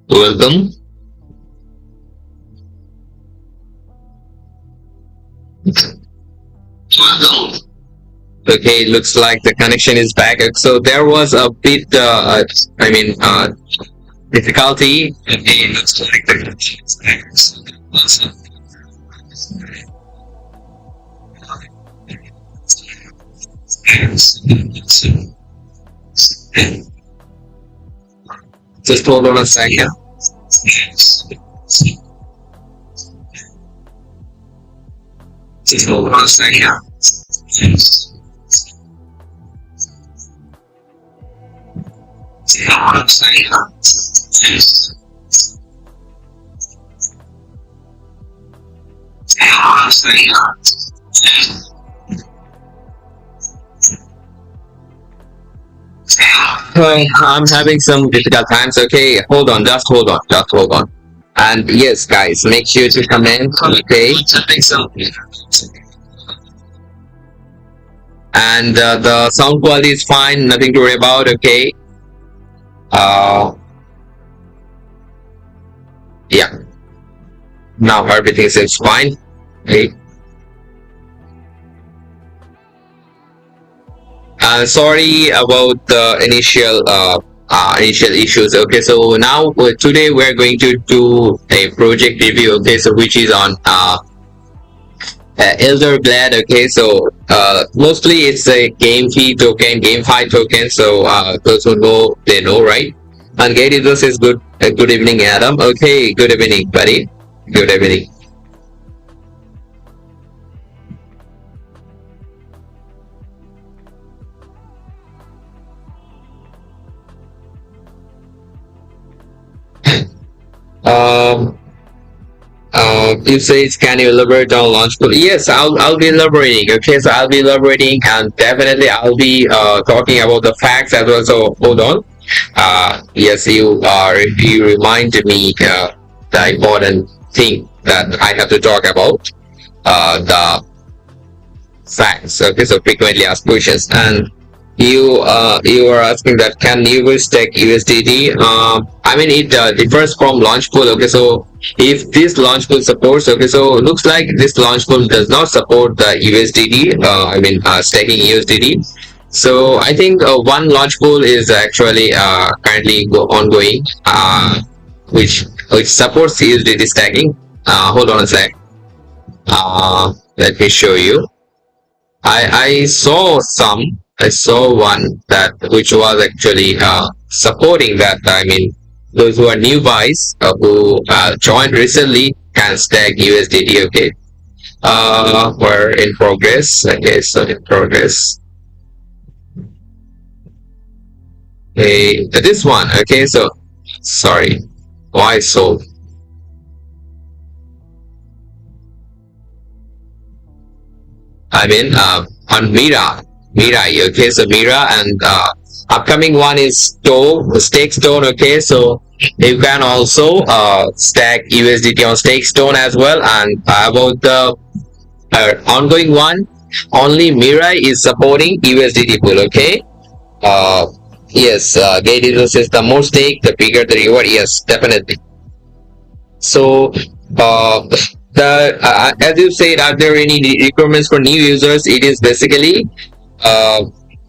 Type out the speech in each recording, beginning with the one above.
Welcome. Okay, looks like the connection is back. So there was a bit, I mean, difficulty. Okay, looks like the connection is back. Just hold on a second. Just hold on a second. I'm having some difficult times. Okay, hold on, just hold on, just hold on. And yes, guys, make sure to comment. Okay. And the sound quality is fine, nothing to worry about. Okay. Yeah. Now everything seems fine. Okay. Sorry about the initial issues. Okay, so now today we're going to do a project review. Okay, so which is on Elderglade. Okay, so mostly it's a game fee token, GameFi token. So those who know, they know, right? And GateLive says good evening, Adam. Okay, good evening, buddy. Good evening. You say can you elaborate on Launchpool? Yes, I'll be elaborating. Okay, so I'll be elaborating, and definitely I'll be talking about the facts as well. So hold on. Yes, you reminded me the important thing that I have to talk about. The facts. Okay, so frequently asked questions, and you are asking that can you stake USDT? I mean it differs from Launchpool. Okay, so if this Launchpool supports, okay, so it looks like this Launchpool does not support the USDT. I mean staking USDT. So I think one Launchpool is actually currently ongoing, which supports USDT stacking. Hold on a sec. Let me show you. I saw one that which was actually supporting that. I mean, those who are new buys who joined recently can stack USDT. Okay, we're in progress. Okay, so in progress. Okay, this one. Okay, so sorry, why so? I mean, on Mira. Okay, so Mira, and upcoming one is Stake Stone. Okay, so you can also stack USDT on Stake Stone as well. And about the ongoing one, only Mira is supporting USDT pool. Okay. Yes, GateLive says the more stake, the bigger the reward. Yes, definitely. So as you said, are there any requirements for new users? Uh,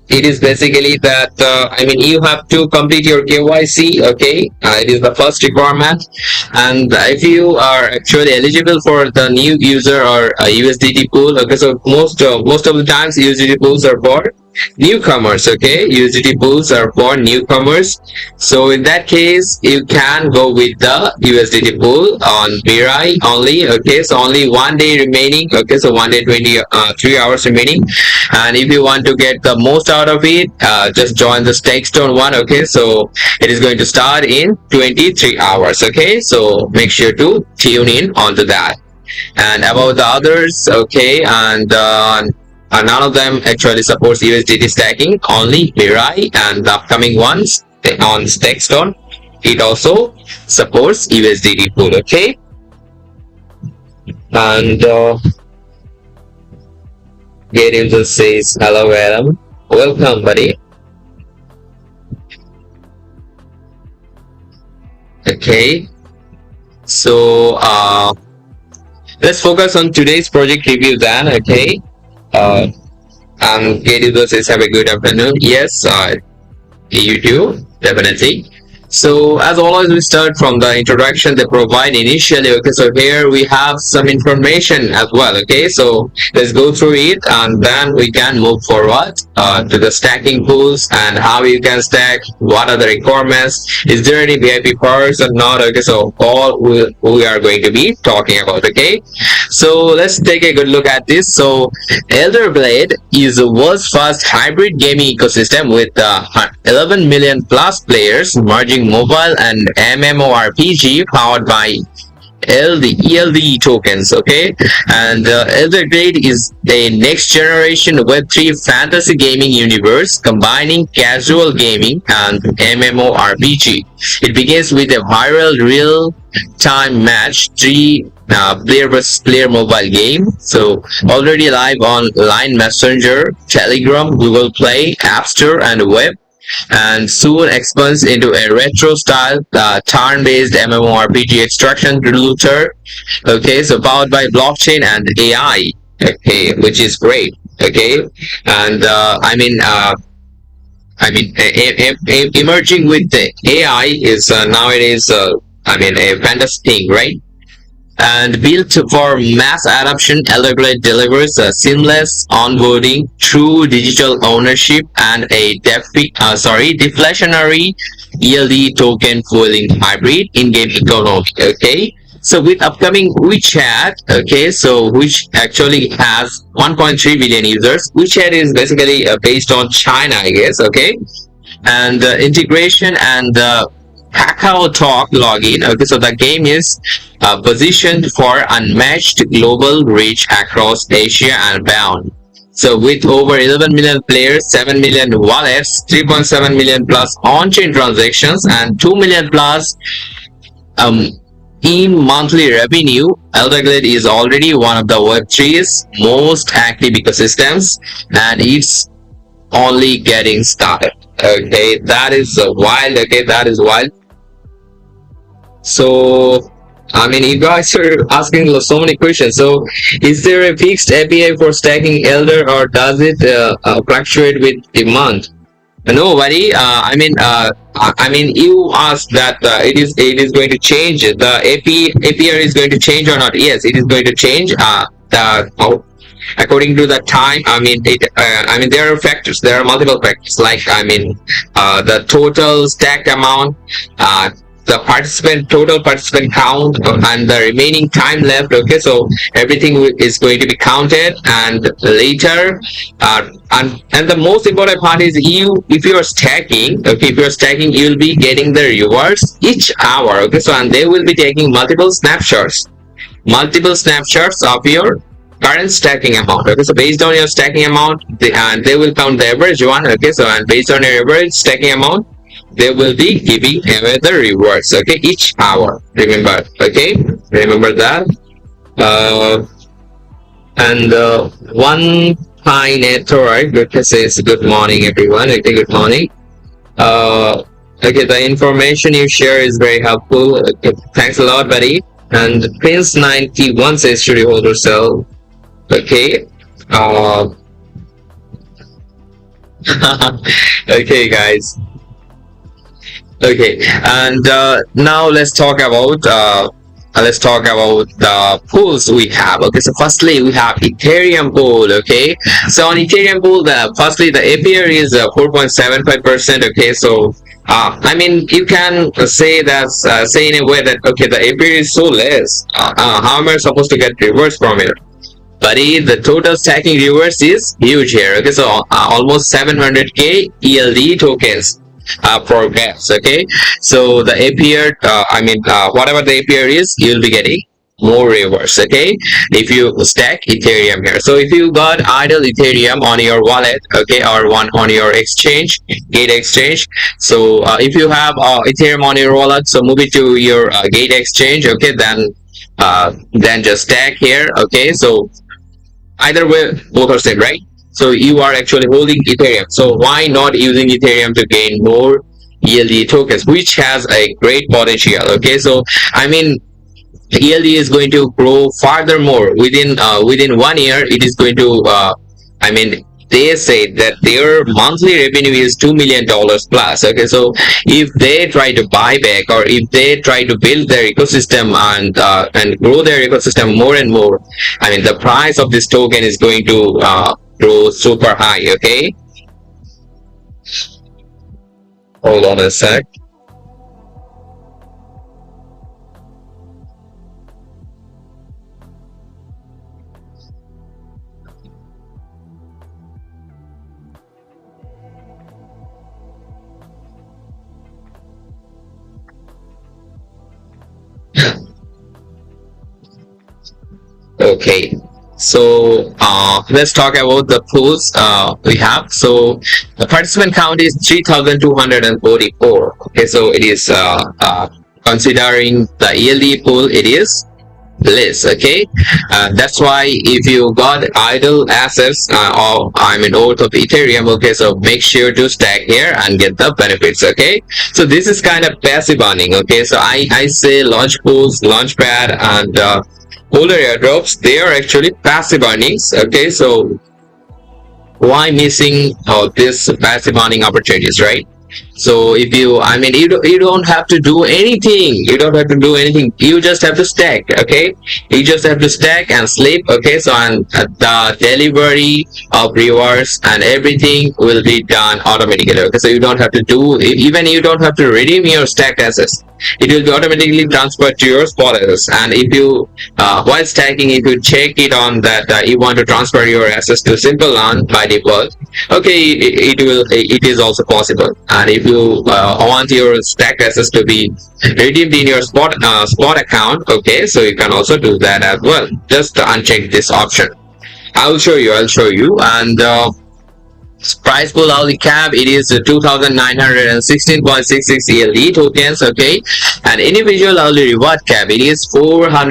it is basically that I mean you have to complete your KYC. Okay, it is the first requirement, and if you are actually eligible for the new user or USDT pool. Okay, so most of the times USDT pools are for newcomers. Okay, USDT pools are for newcomers. So in that case, you can go with the USDT pool on Mirai only. Okay, so only 1 day remaining. Okay, so 1 day 3 hours remaining. And if you want to get the most out of it, just join the Stakestone one. Okay, so it is going to start in 23 hours. Okay, so make sure to tune in onto that. And about the others, okay, and none of them actually supports USDT stacking, only Mirai, and the upcoming ones on Stakestone, it also supports USDT pool. Okay, and GateLive says hello Adam, welcome buddy. Okay, so let's focus on today's project review then. Okay, uh, Gate users have a good afternoon. Yes, you do, definitely. So as always, we start from the introduction they provide initially. Okay, so here we have some information as well. Okay, so let's go through it and then we can move forward to the stacking pools and how you can stack, what are the requirements, is there any VIP perks or not. Okay, so all we are going to be talking about. Okay, so let's take a good look at this. So Elderglade is the world's first hybrid gaming ecosystem with 11 million plus players, merging mobile and MMORPG powered by ELDE tokens. Okay, and Elderglade is a next generation Web3 fantasy gaming universe combining casual gaming and MMORPG. It begins with a viral real-time match 3 player versus player mobile game. So already live on Line Messenger, Telegram, Google Play, App Store, and web, and soon expands into a retro style turn-based MMORPG extraction looter. Okay, so powered by blockchain and AI. Okay, which is great. Okay, and emerging with the AI is nowadays a fantastic thing, right? And built for mass adoption, Elderglade delivers a seamless onboarding, true digital ownership, and a deflationary ELD token fueling hybrid in-game economy. Okay, so with upcoming WeChat, okay, so which actually has 1.3 billion users. WeChat is basically based on China, I guess. Okay, and integration and Kakao Talk login. Okay, so the game is positioned for unmatched global reach across Asia and beyond. So with over 11 million players, 7 million wallets, 3.7 million plus on-chain transactions, and 2 million plus um, in monthly revenue, Elderglade is already one of the Web3's most active ecosystems, and it's only getting started. Okay, that is wild. Okay, that is wild. So you guys are asking so many questions. So is there a fixed API for stacking Elder, or does it fluctuate with demand? No, buddy. You asked that it is going to change. The API is going to change or not? Yes, it is going to change. According to the time. There are factors. There are multiple factors. Like the total stacked amount. The total participant count, and the remaining time left. Okay, so everything is going to be counted, and later and the most important part is if you are stacking. Okay, if you are stacking, you will be getting the rewards each hour. Okay, so and they will be taking multiple snapshots of your current stacking amount. Okay, so based on your stacking amount, they will count the average one. Okay, so and based on your average stacking amount, they will be giving away the rewards. Okay, each hour. Remember. Okay, remember that. And one Pine good says good morning everyone. Okay, good morning. Okay, the information you share is very helpful. Okay, thanks a lot, buddy. And Prince 91 says should you hold yourself? Okay. Okay, guys. Okay, and now let's talk about the pools we have. Okay, so firstly we have Ethereum pool. Okay, so on Ethereum pool, firstly the APR is 4.75%. Okay, so you can say that say in a way that okay, the APR is so less. How am I supposed to get rewards from it? But the total stacking rewards is huge here. Okay, so almost 700k ELD tokens for gas. Okay, so the APR, whatever the APR is, you'll be getting more rewards. Okay, if you stack Ethereum here. So if you got idle Ethereum on your wallet, okay, or one on your exchange, Gate exchange. So if you have Ethereum on your wallet, so move it to your Gate exchange. Okay, then just stack here. Okay, so either way, both are same, right? So you are actually holding Ethereum. So why not using Ethereum to gain more ELDE tokens, which has a great potential. Okay, so I mean, ELDE is going to grow furthermore within 1 year. It is going to I mean, they say that their monthly revenue is $2 million plus. Okay, so if they try to buy back, or if they try to build their ecosystem and grow their ecosystem more and more, I mean, the price of this token is going to grow super high. Okay, hold on a sec. Okay, so let's talk about the pools we have. So the participant count is 3,244. Okay, so it is considering the ELD pool, it is less. Okay, that's why if you got idle assets or I mean worth of Ethereum, okay, so make sure to stack here and get the benefits. Okay, so this is kind of passive earning. Okay, so I say launch pools, launchpad, and polar airdrops, they are actually passive earnings. Okay, so why missing this passive earning opportunities, right? So if you, I mean, you don't have to do anything. You don't have to do anything. You just have to stack. Okay, you just have to stack and sleep. Okay, so and the delivery of rewards and everything will be done automatically. Okay, so you don't have to do, even you don't have to redeem your stacked assets. It will be automatically transferred to your spot assets. And if you while stacking, if you check it on that you want to transfer your assets to simple earn by default, okay, it is also possible. And if you want your stacked assets to be redeemed in your spot account, okay, so you can also do that as well. Just uncheck this option. I'll show you. And price pool hourly cap, it is 2,916.66 ELD tokens. Okay, and individual hourly reward cap, it is 49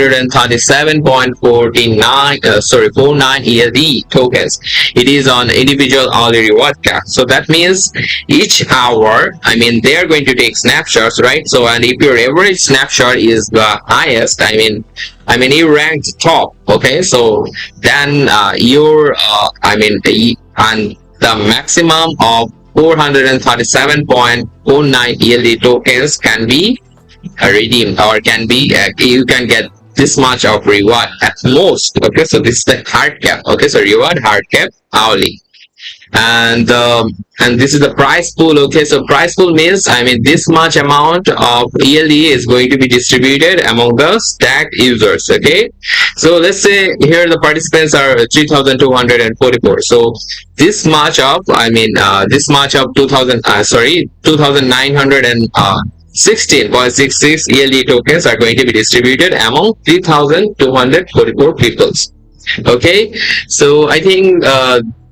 ELD tokens. It is on individual hourly reward cap. So that means each hour, I mean, they are going to take snapshots, right? So and if your average snapshot is the highest, I mean you ranked top. Okay, so then and the maximum of 437.49 ELD tokens can be redeemed, or can be you can get this much of reward at most. Okay, so this is the hard cap. Okay, so reward hard cap hourly. And this is the price pool. Okay, so price pool means, I mean, this much amount of ELD is going to be distributed among the stacked users. Okay, so let's say here the participants are 3,244. So this much of, this much of 2,916.66 ELD tokens are going to be distributed among 3,244 peoples. Okay, so I think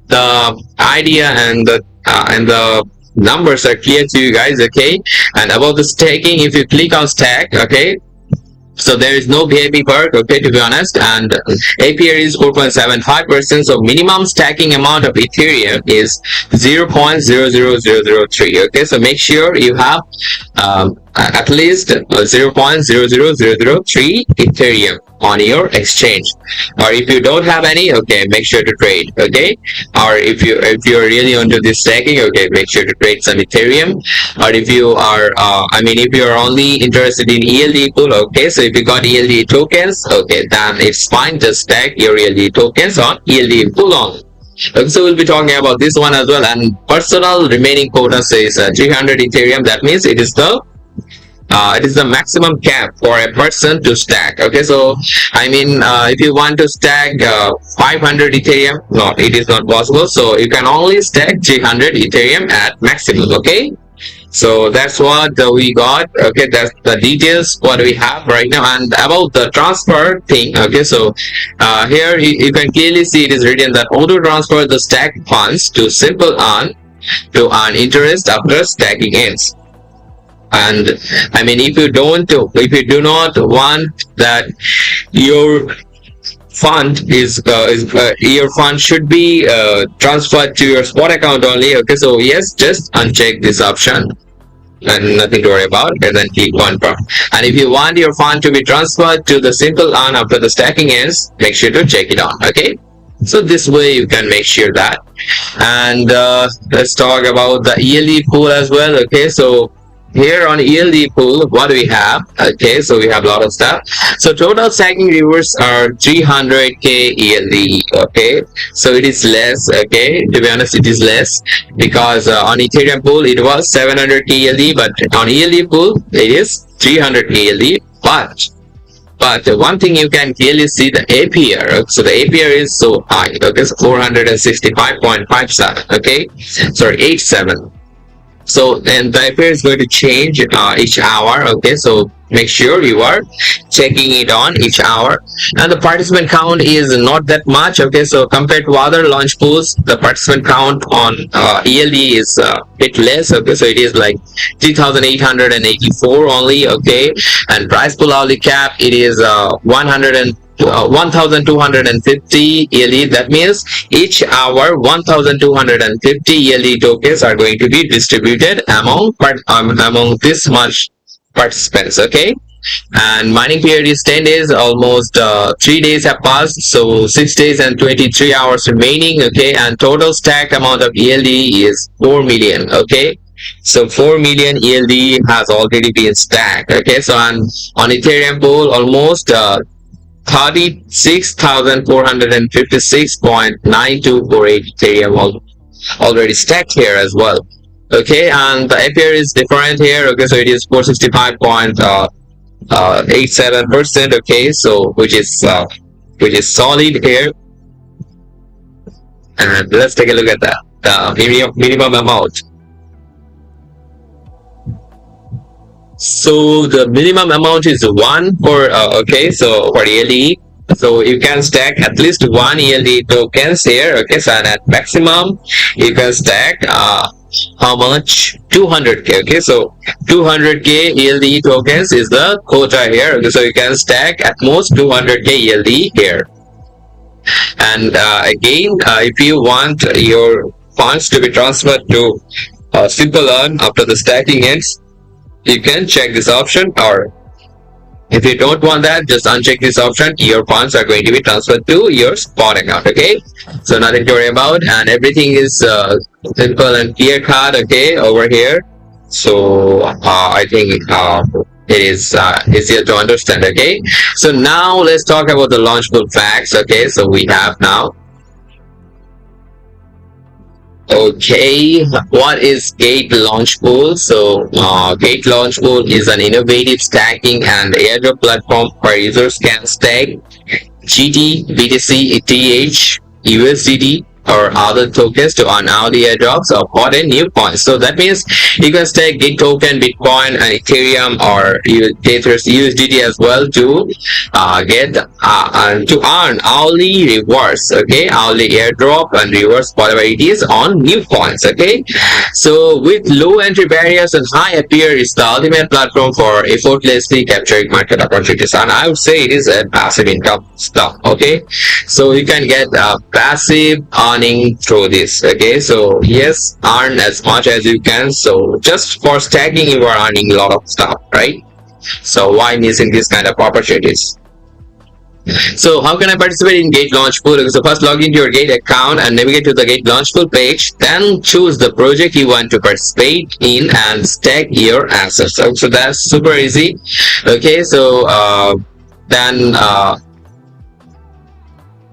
the idea and the numbers are clear to you guys. Okay, and about the staking, if you click on stack, okay, so there is no VIP perk, okay, to be honest, and APR is 4.75%. So minimum stacking amount of Ethereum is 0.00003. Okay, so make sure you have at least 0.00003 Ethereum on your exchange. Or if you don't have any, okay, make sure to trade. Okay, or if you're really onto this stacking, okay, make sure to trade some Ethereum. Or if you are if you're only interested in ELD pool, okay, so if you got ELD tokens, okay, then it's fine, just stack your ELD tokens on ELD pool on. Okay, so we'll be talking about this one as well. And personal remaining quota says 300 Ethereum. That means it is the maximum cap for a person to stack. Okay, so I mean, if you want to stack 500 Ethereum, no, it is not possible. So you can only stack 300 Ethereum at maximum. Okay, so that's what we got. Okay, that's the details what we have right now. And about the transfer thing, okay, so here you can clearly see it is written that auto transfer the stacked funds to simple earn to earn interest after stacking ends. And I mean, if you do not want that your fund your fund should be transferred to your spot account only, okay, so yes, just uncheck this option. and nothing to worry about. And then click confirm. And if you want your fund to be transferred to the simple earn after the stacking ends, make sure to check it on. Okay, so this way you can make sure that. And let's talk about the ELE pool as well. Okay, so here on ELD pool, what do we have? Okay, so we have a lot of stuff. So total stacking rewards are 300k ELD. Okay, so it is less. Okay, to be honest, it is less because on Ethereum pool it was 700k ELD, but on ELD pool it is 300k ELD. But one thing you can clearly see the APR. So the APR is so high. Okay, so 465.57. Okay, sorry, 87. So then the APR is going to change each hour. Okay, so make sure you are checking it on each hour. And the participant count is not that much. Okay, so compared to other launch pools, the participant count on ELD is a bit less. Okay, so it is like 3,884 only. Okay, and price pool hourly cap, it is 1,250 ELE. That means each hour 1,250 ELE tokens are going to be distributed among this much participants. Okay, and mining period is 10 days. Almost 3 days have passed, so 6 days and 23 hours remaining. Okay, and total stacked amount of ELD is 4 million. Okay, so 4 million ELD has already been stacked. Okay, so on Ethereum pool, almost 36,456.9248 Ethereum already stacked here as well. Okay, and the APR is different here. Okay, so it is 465.87%. Okay, so which is solid here. And let's take a look at that. The minimum amount. So the minimum amount is 1 for okay, so for ELE, so you can stack at least 1 ELE tokens here. Okay, so and at maximum you can stack how much? 200k. Okay, so 200k ELE tokens is the quota here. Okay, so you can stack at most 200k ELE here. And again, if you want your funds to be transferred to Simple Earn after the stacking ends, you can check this option, or if you don't want that, just uncheck this option. Your funds are going to be transferred to your spot account. Okay, so nothing to worry about, and everything is simple and clear cut. Okay, over here. So I think it is easier to understand. Okay, so now let's talk about the Launchpool facts. Okay, so we have now. Okay, what is Gate Launchpool? So Gate Launchpool is an innovative stacking and airdrop platform where users can stack GT, BTC, ETH, USDT, or other tokens to earn hourly airdrops of hot and new coins. So that means you can stake Gate token, Bitcoin, and Ethereum, or USDT as well to to earn hourly rewards. Okay, hourly airdrop and rewards, whatever it is, on new coins. Okay, so with low entry barriers and high APR, it's the ultimate platform for effortlessly capturing market opportunities, and I would say it is a passive income stuff. Okay, so you can get passive earning through this. Okay, so yes, earn as much as you can. So just for stacking, you are earning a lot of stuff, right? So why missing this kind of opportunities? So how can I participate in Gate Launchpool? So first log into your Gate account and navigate to the Gate Launchpool page. Then choose the project you want to participate in and stack your assets. So that's super easy. Okay, so then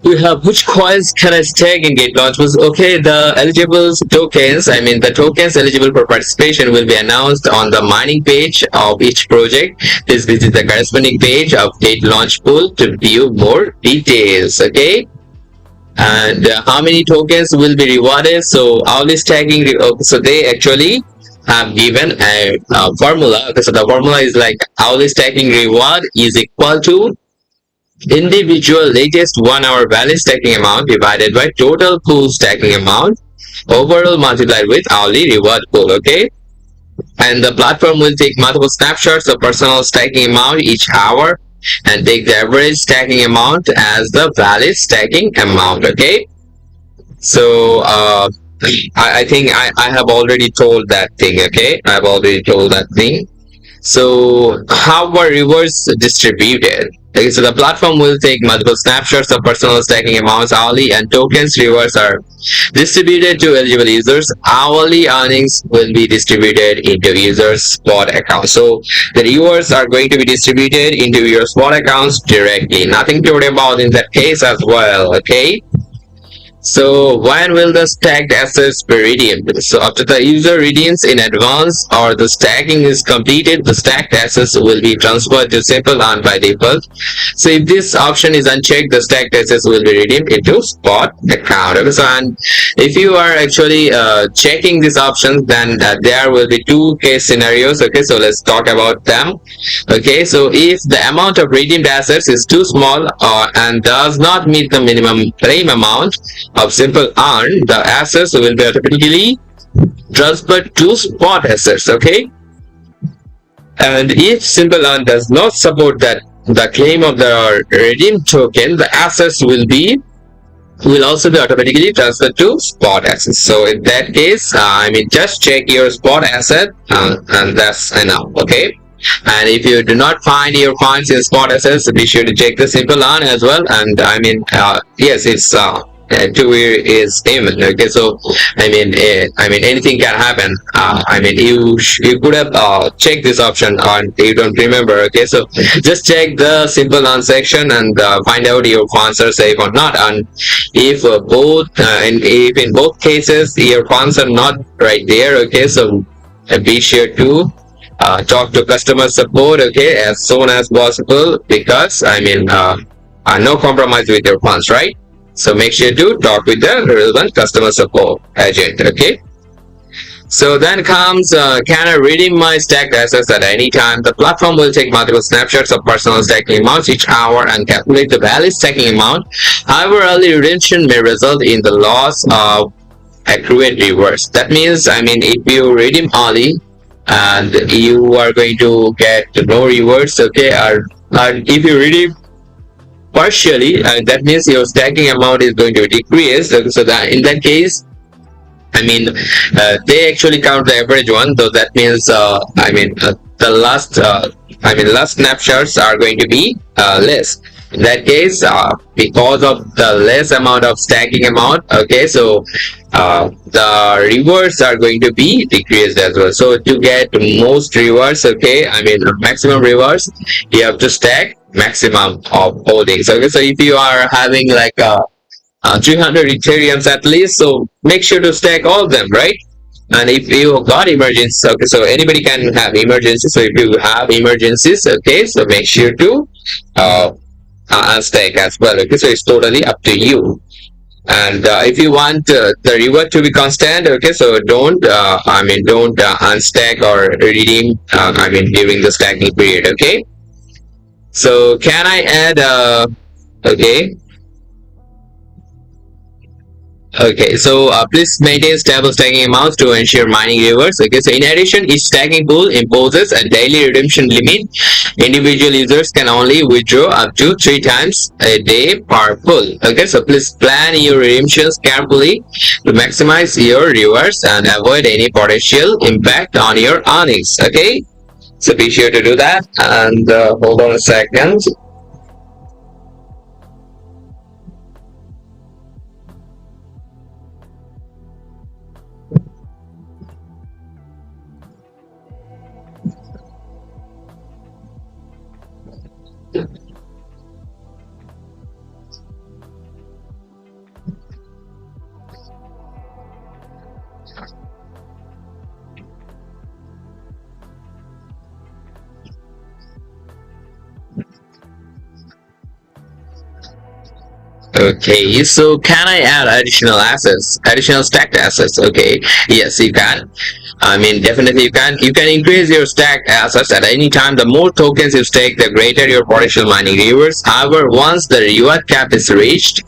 we have which coins can I stake in Gate Launchpool? Okay, the eligible tokens, I mean the tokens eligible for participation will be announced on the mining page of each project. Please visit the corresponding page of Gate Launchpool to view more details. Okay, and how many tokens will be rewarded? So hourly stacking, so they actually have given a formula. Okay, so the formula is like hourly stacking reward is equal to individual latest 1 hour valid stacking amount divided by total pool stacking amount overall multiplied with hourly reward pool. Okay, and the platform will take multiple snapshots of personal stacking amount each hour and take the average stacking amount as the valid stacking amount. Okay, so I think I have already told that thing. Okay, I've already told that thing. So how were rewards distributed? Okay, so the platform will take multiple snapshots of personal stacking amounts hourly, and tokens rewards are distributed to eligible users. Hourly earnings will be distributed into users' spot accounts. So the rewards are going to be distributed into your spot accounts directly. Nothing to worry about in that case as well. Okay. So when will the stacked assets be redeemed? So after the user redeems in advance or the stacking is completed, the stacked assets will be transferred to simple earn by default. So if this option is unchecked, the stacked assets will be redeemed into spot account. Okay, so and if you are actually checking these options, then there will be two case scenarios. Okay, so let's talk about them. Okay, so if the amount of redeemed assets is too small and does not meet the minimum claim amount of simple earn, the assets will be automatically transferred to spot assets. Okay, and if simple earn does not support that the claim of the redeemed token, the assets will also be automatically transferred to spot assets. So in that case, I mean, just check your spot asset and that's enough. Okay, and if you do not find your funds in spot assets, be sure to check the simple earn as well. And I mean, yes, it's two-way is payment. Okay, so I mean anything can happen. I mean you could have checked this option and you don't remember. Okay, so just check the simple earn section and find out your funds are safe or not. And if and if in both cases your funds are not right there, okay, so be sure to talk to customer support, okay, as soon as possible, because I mean no compromise with your funds, right? So make sure to talk with the relevant customer support agent. Okay, so then comes can I redeem my stacked assets at any time? The platform will take multiple snapshots of personal stacking amounts each hour and calculate the valid stacking amount. However, early redemption may result in the loss of accrued rewards. That means, I mean, if you redeem early and you are going to get no rewards, okay, and if you redeem partially, that means your stacking amount is going to decrease. So that in that case, I mean, they actually count the average one. So that means, the last snapshots are going to be less. In that case, because of the less amount of stacking amount, okay, so the rewards are going to be decreased as well. So to get most rewards, okay, I mean maximum rewards, you have to stack maximum of holdings. Okay, so if you are having like 300 Ethereums at least, so make sure to stack all of them, right? And if you got emergencies, okay, so anybody can have emergencies. So if you have emergencies, okay, so make sure to unstack as well. Okay, so it's totally up to you. And if you want the reward to be constant, okay, so don't don't unstack or redeem during the stacking period. Okay, so can I add okay. Okay, so please maintain stable stacking amounts to ensure mining rewards. Okay, so in addition, each stacking pool imposes a daily redemption limit. Individual users can only withdraw up to 3 times a day per pool. Okay, so please plan your redemptions carefully to maximize your rewards and avoid any potential impact on your earnings. Okay, so be sure to do that. And hold on a second. Okay, so can I add additional assets, additional stacked assets? Okay, yes, you can. I mean, definitely you can. You can increase your stacked assets at any time. The more tokens you stake, the greater your potential mining rewards. However, once the reward cap is reached,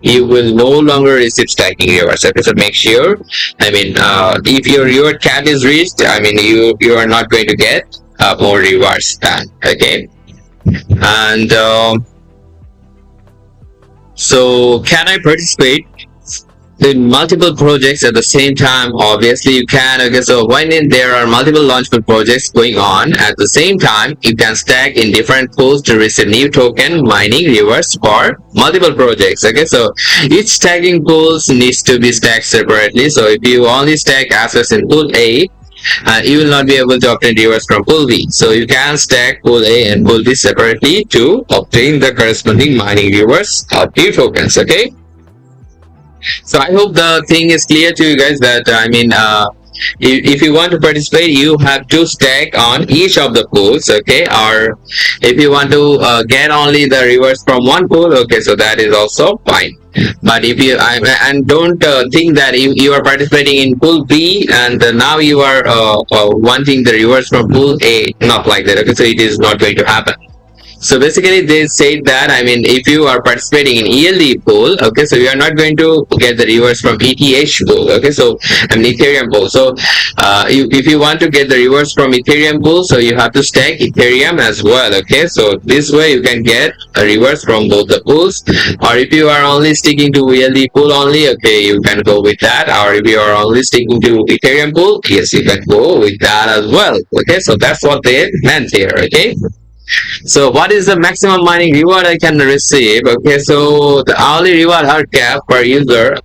you will no longer receive stacking rewards. Okay, so make sure. If your reward cap is reached, you are not going to get more rewards done. Okay, and so can I participate in multiple projects at the same time, obviously you can. Okay, so when there are multiple launchable projects going on at the same time, you can stack in different pools to receive new token mining rewards for multiple projects. Okay, so each stacking pools needs to be stacked separately. So if you only stack assets in pool A, you will not be able to obtain rewards from pool B. So you can stack pool A and pool B separately to obtain the corresponding mining rewards of new tokens. Okay, so I hope the thing is clear to you guys that if you want to participate, you have to stack on each of the pools. Okay, or if you want to get only the rewards from one pool, okay, so that is also fine. But if you and don't think that you are participating in pool B and now you are wanting the rewards from pool A, not like that. Okay, so it is not going to happen. So basically, they said that if you are participating in ELDE pool, okay, so you are not going to get the rewards from ETH pool, okay, so Ethereum pool. So if you want to get the rewards from Ethereum pool, so you have to stack Ethereum as well, okay. So this way you can get rewards from both the pools. Or if you are only sticking to ELDE pool only, okay, you can go with that. Or if you are only sticking to Ethereum pool, yes, you can go with that as well, okay. So that's what they meant here, okay. So what is the maximum mining reward I can receive? Okay, so the hourly reward hard cap per user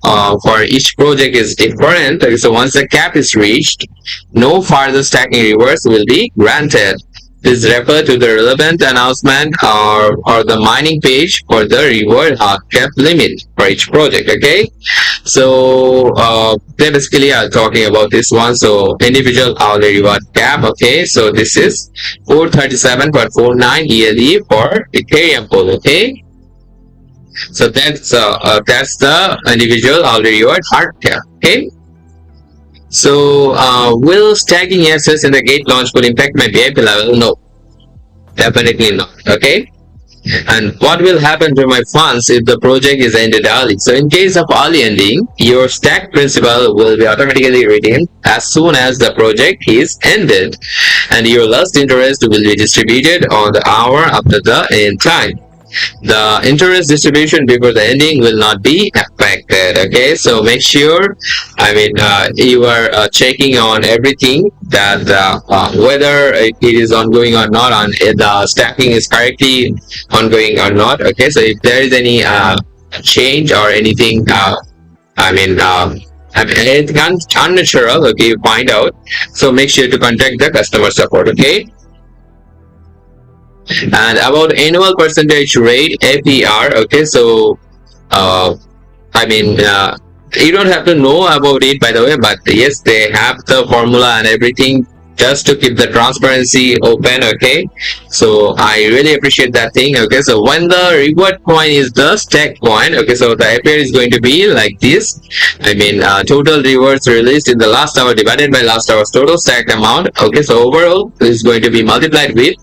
for each project is different. Okay, so once the cap is reached, no further stacking rewards will be granted. Please refer to the relevant announcement or the mining page for the reward hard cap limit for each project. Okay, so they basically are talking about this one. So individual hourly reward cap. Okay, so this is 437.49 yearly for Ethereum pool. Okay, so that's the individual hourly reward hard cap. Okay. So will stacking assets in the gate launch pool impact my VIP level? No, definitely not. Okay. And what will happen to my funds if the project is ended early? So in case of early ending, your stack principal will be automatically redeemed as soon as the project is ended, and your lost interest will be distributed on the hour after the end time. The interest distribution before the ending will not be affected. Okay, so make sure you are checking on everything that whether it is ongoing or not, on the stacking is correctly ongoing or not. Okay, so if there is any change or anything anything unnatural, okay, you find out, so make sure to contact the customer support. Okay. And about annual percentage rate APR, okay, so you don't have to know about it, by the way, but yes, they have the formula and everything just to keep the transparency open. Okay, so I really appreciate that thing. Okay, so when the reward coin is the stack coin, okay, so the APR is going to be like this. Total rewards released in the last hour divided by last hour's total stacked amount. Okay, so overall is going to be multiplied with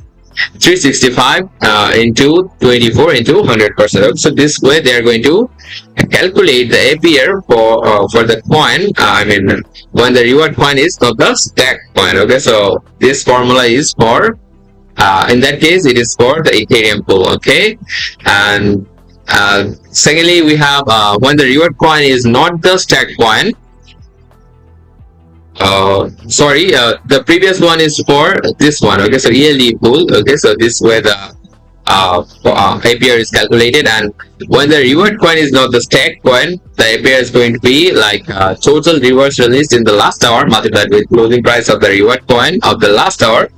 365 into 24 into 100%. So this way they are going to calculate the APR for the coin. When the reward coin is not the stack coin. Okay, so this formula is for in that case it is for the Ethereum pool. Okay, and secondly we have when the reward coin is not the stack coin. The previous one is for this one. Okay, so ELDE pool. Okay, so this way the APR is calculated, and when the reward coin is not the stack coin, the APR is going to be like total rewards released in the last hour multiplied with closing price of the reward coin of the last hour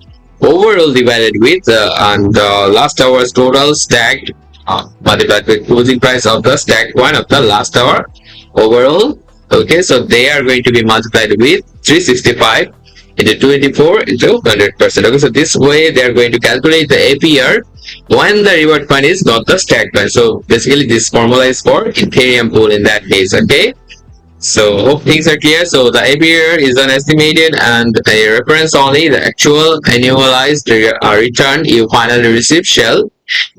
overall divided with last hour's total stacked multiplied with closing price of the stack coin of the last hour overall. Okay, so they are going to be multiplied with 365 into 24 into 100%. Okay, so this way they are going to calculate the APR when the reward coin is not the stack coin. So basically this formula is for Ethereum pool in that case. Okay, so hope things are clear. So the APR is an estimated and a reference only. The actual annualized return you finally receive shall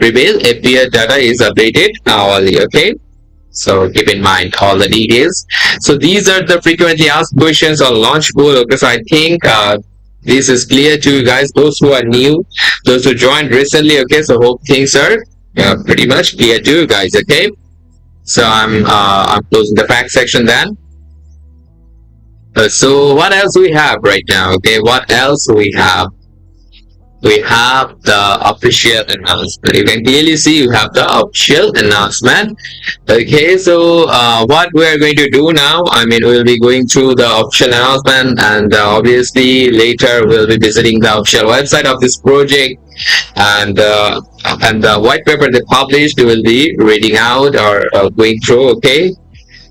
reveal. APR data is updated hourly. Okay, so keep in mind all the details. So these are the frequently asked questions on Launchpool. Okay, so I think this is clear to you guys, those who are new, those who joined recently. Okay, so hope things are pretty much clear to you guys. Okay, So I'm closing the fact section then. So what else we have right now? Okay, what else we have? We have the official announcement. You can clearly see you have the official announcement. Okay, so what we are going to do now, I mean, we'll be going through the official announcement, and obviously later we'll be visiting the official website of this project, and the white paper they published we'll be reading out or going through. Okay,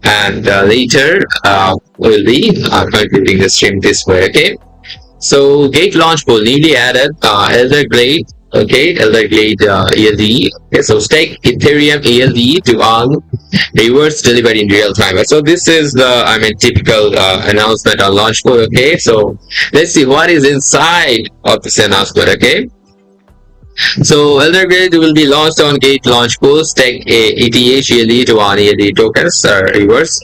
and later we'll be concluding the stream this way. Okay. So Gate Launchpool newly added Elderglade, okay, Elderglade ELDE. Okay, so stake Ethereum ELDE to earn rewards delivered in real time. So this is the, I mean, typical announcement on Launchpool. Okay, so let's see what is inside of this announcement. Okay. So Elderglade will be launched on Gate Launchpool. Stake ETH ELDE to earn ELDE tokens rewards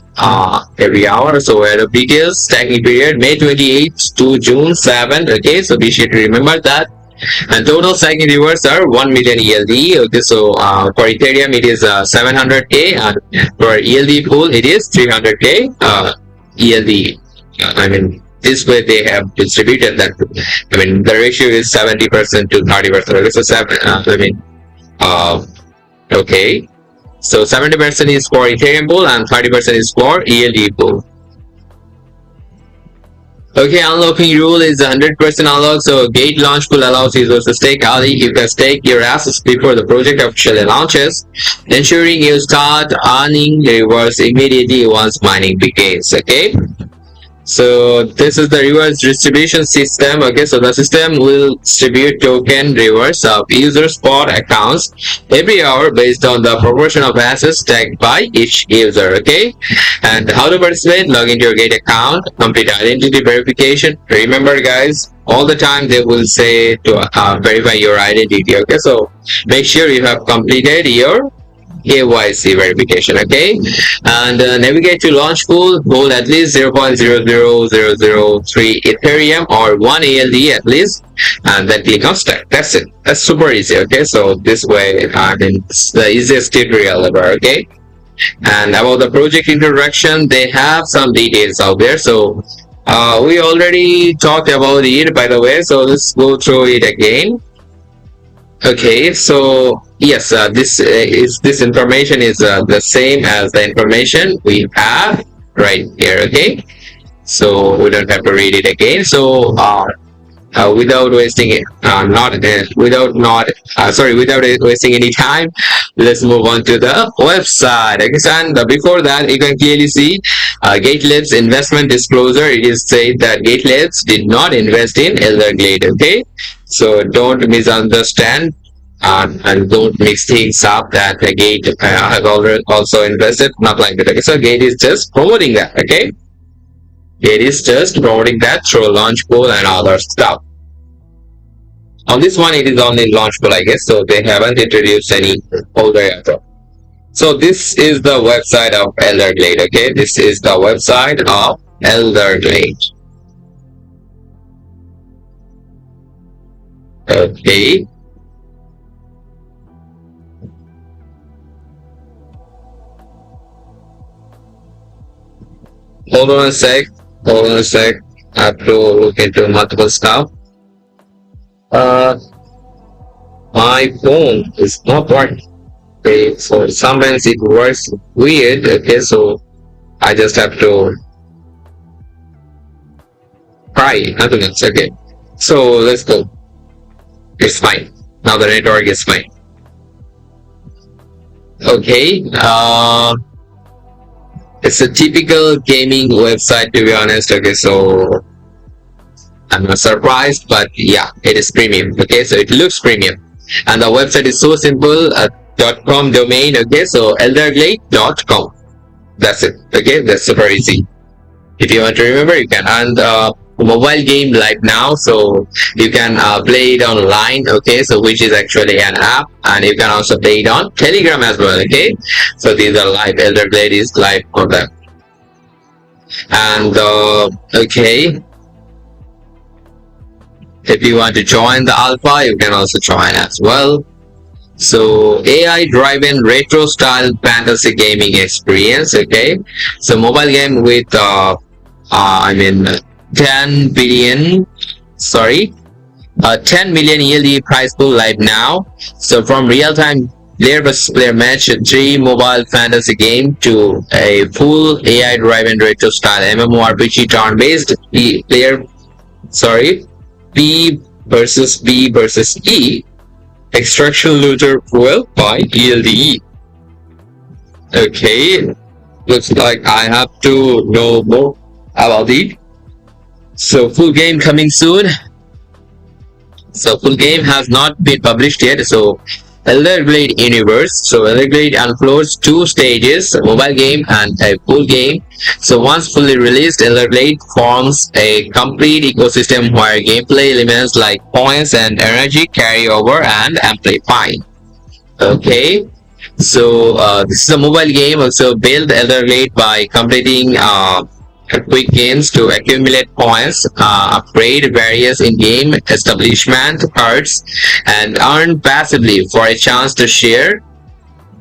every hour. So the details, stacking period May 28th to June 7th. Okay, so be sure to remember that. And total stacking rewards are 1 million ELDE. Okay, so for Ethereum it is 700k, and for ELDE pool it is 300k ELDE. I mean, this way they have distributed that. I mean, the ratio is 70% to 30%. Okay, so okay. So 70% is for Ethereum pool and 30% is for ELDE pool. Okay, unlocking rule is 100% unlock. So Gate Launchpool allows users to stake early. You can stake your assets before the project officially launches, ensuring you start earning rewards immediately once mining begins. Okay. So this is the rewards distribution system. Okay, so the system will distribute token rewards of user spot accounts every hour based on the proportion of assets tagged by each user. Okay, and how to participate? Log into your Gate account, complete identity verification. Remember, guys, all the time they will say to verify your identity. Okay, so make sure you have completed your KYC verification. Okay, and navigate to Launchpool, hold at least 0.00003 Ethereum or 1 ELDE at least, and then click on stack. That's it. That's super easy. Okay, so this way, I mean, it's the easiest tutorial ever. Okay, and about the project introduction, they have some details out there. So we already talked about it, by the way, so let's go through it again. Okay, so yes, this information is the same as the information we have right here. Okay, so we don't have to read it again. So without wasting it, without wasting any time, let's move on to the website. Okay, and before that, you can clearly see GateLive's investment disclosure. It is said that GateLive did not invest in Elderglade. Okay, so don't misunderstand and don't mix things up that the Gate has already also invested. Not like that. Okay, so Gate is just promoting that. Okay. It is just promoting that through Launchpool and other stuff. On this one, it is only Launchpool, I guess, so they haven't introduced any older yet. So this is the website of Elderglade. Okay, this is the website of Elderglade. Okay. Hold on a sec. Hold on a sec. I have to look into multiple stuff. My phone is not working. Okay, so sometimes it works weird. Okay, so I just have to try nothing else. Okay, so let's go. It's fine. Now the network is fine. Okay, it's a typical gaming website, to be honest. Okay, so I'm not surprised, but yeah, it is premium. Okay, so it looks premium, and the website is so simple. .com domain. Okay, so elderglade.com. That's it. Okay, that's super easy. If you want to remember, you can. And mobile game live now, so you can play it online. Okay, so which is actually an app, and you can also play it on Telegram as well. Okay, so these are live. Elderglade is live for them. And okay, if you want to join the alpha, you can also join as well. So AI driven retro style fantasy gaming experience. Okay, so mobile game with I mean 10 billion. Sorry, 10 million ELDE prize pool live now. So from real time player versus player match, 3 mobile fantasy game to a full AI driven retro style MMORPG turn based player. Sorry, P versus B versus E. Extraction looter fuel by ELDE. Okay, looks like I have to know more about it. So full game coming soon. So full game has not been published yet. So Elderglade universe. So Elderglade unfolds 2 stages, a mobile game and a full game. So once fully released, Elderglade forms a complete ecosystem where gameplay elements like points and energy carry over and amplify. Okay, so this is a mobile game. Also build Elderglade by completing quick games to accumulate points, upgrade various in-game establishment cards, and earn passively for a chance to share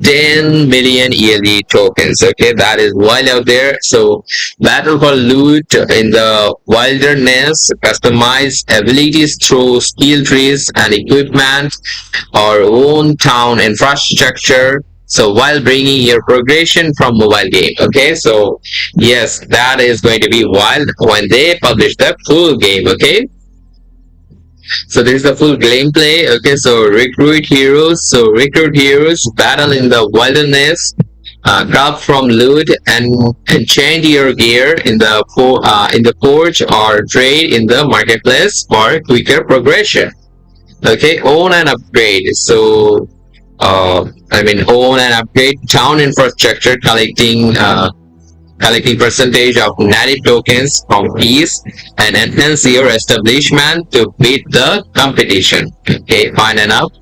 10 million ELE tokens. Okay, that is wild out there. So battle for loot in the wilderness, customize abilities through skill trees and equipment, or own town infrastructure, so while bringing your progression from mobile game. Okay, so yes, that is going to be wild when they publish the full game. Okay, so this is the full gameplay. Okay, so recruit heroes. So recruit heroes, battle in the wilderness, craft from loot, and enchant your gear in the forge, or trade in the marketplace for quicker progression. Okay, own and upgrade. So own and upgrade town infrastructure, collecting percentage of native tokens from keys, and enhance your establishment to beat the competition. Okay, fine enough.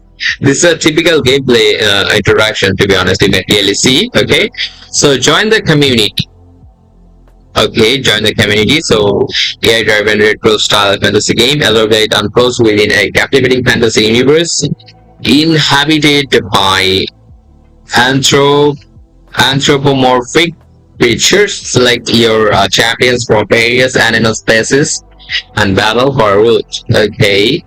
This is a typical gameplay interaction, to be honest, in a DLC. Okay, so join the community. Okay, join the community. So AI driven retro style fantasy game, Elderglade unfolds within a captivating fantasy universe inhabited by anthropomorphic creatures. Select your champions from various animal species and battle for root. Okay,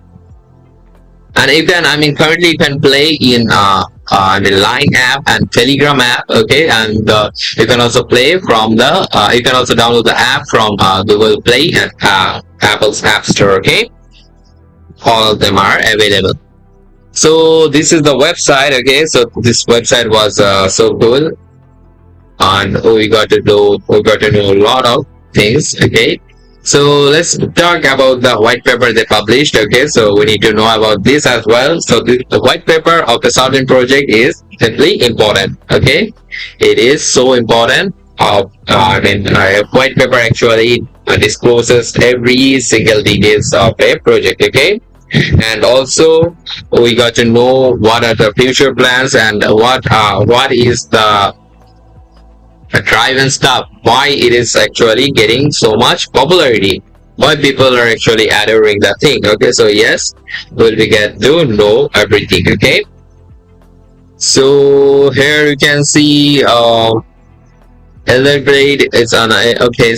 and you can, currently you can play in Line app and Telegram app. Okay, and you can also play from the you can also download the app from Google Play and Apple's App Store. Okay, all of them are available. So this is the website. Okay, so this website was so cool, and we got to know a lot of things. Okay, so let's talk about the white paper they published. Okay, so we need to know about this as well. So the white paper of the Southern project is simply important. Okay, it is so important. A white paper actually discloses every single details of a project. Okay, and also we got to know what are the future plans and what is the drive and stuff, why it is actually getting so much popularity, why people are actually adoring that thing. Okay, so yes, we'll get to know everything. Okay, so here you can see Elderglade is on okay,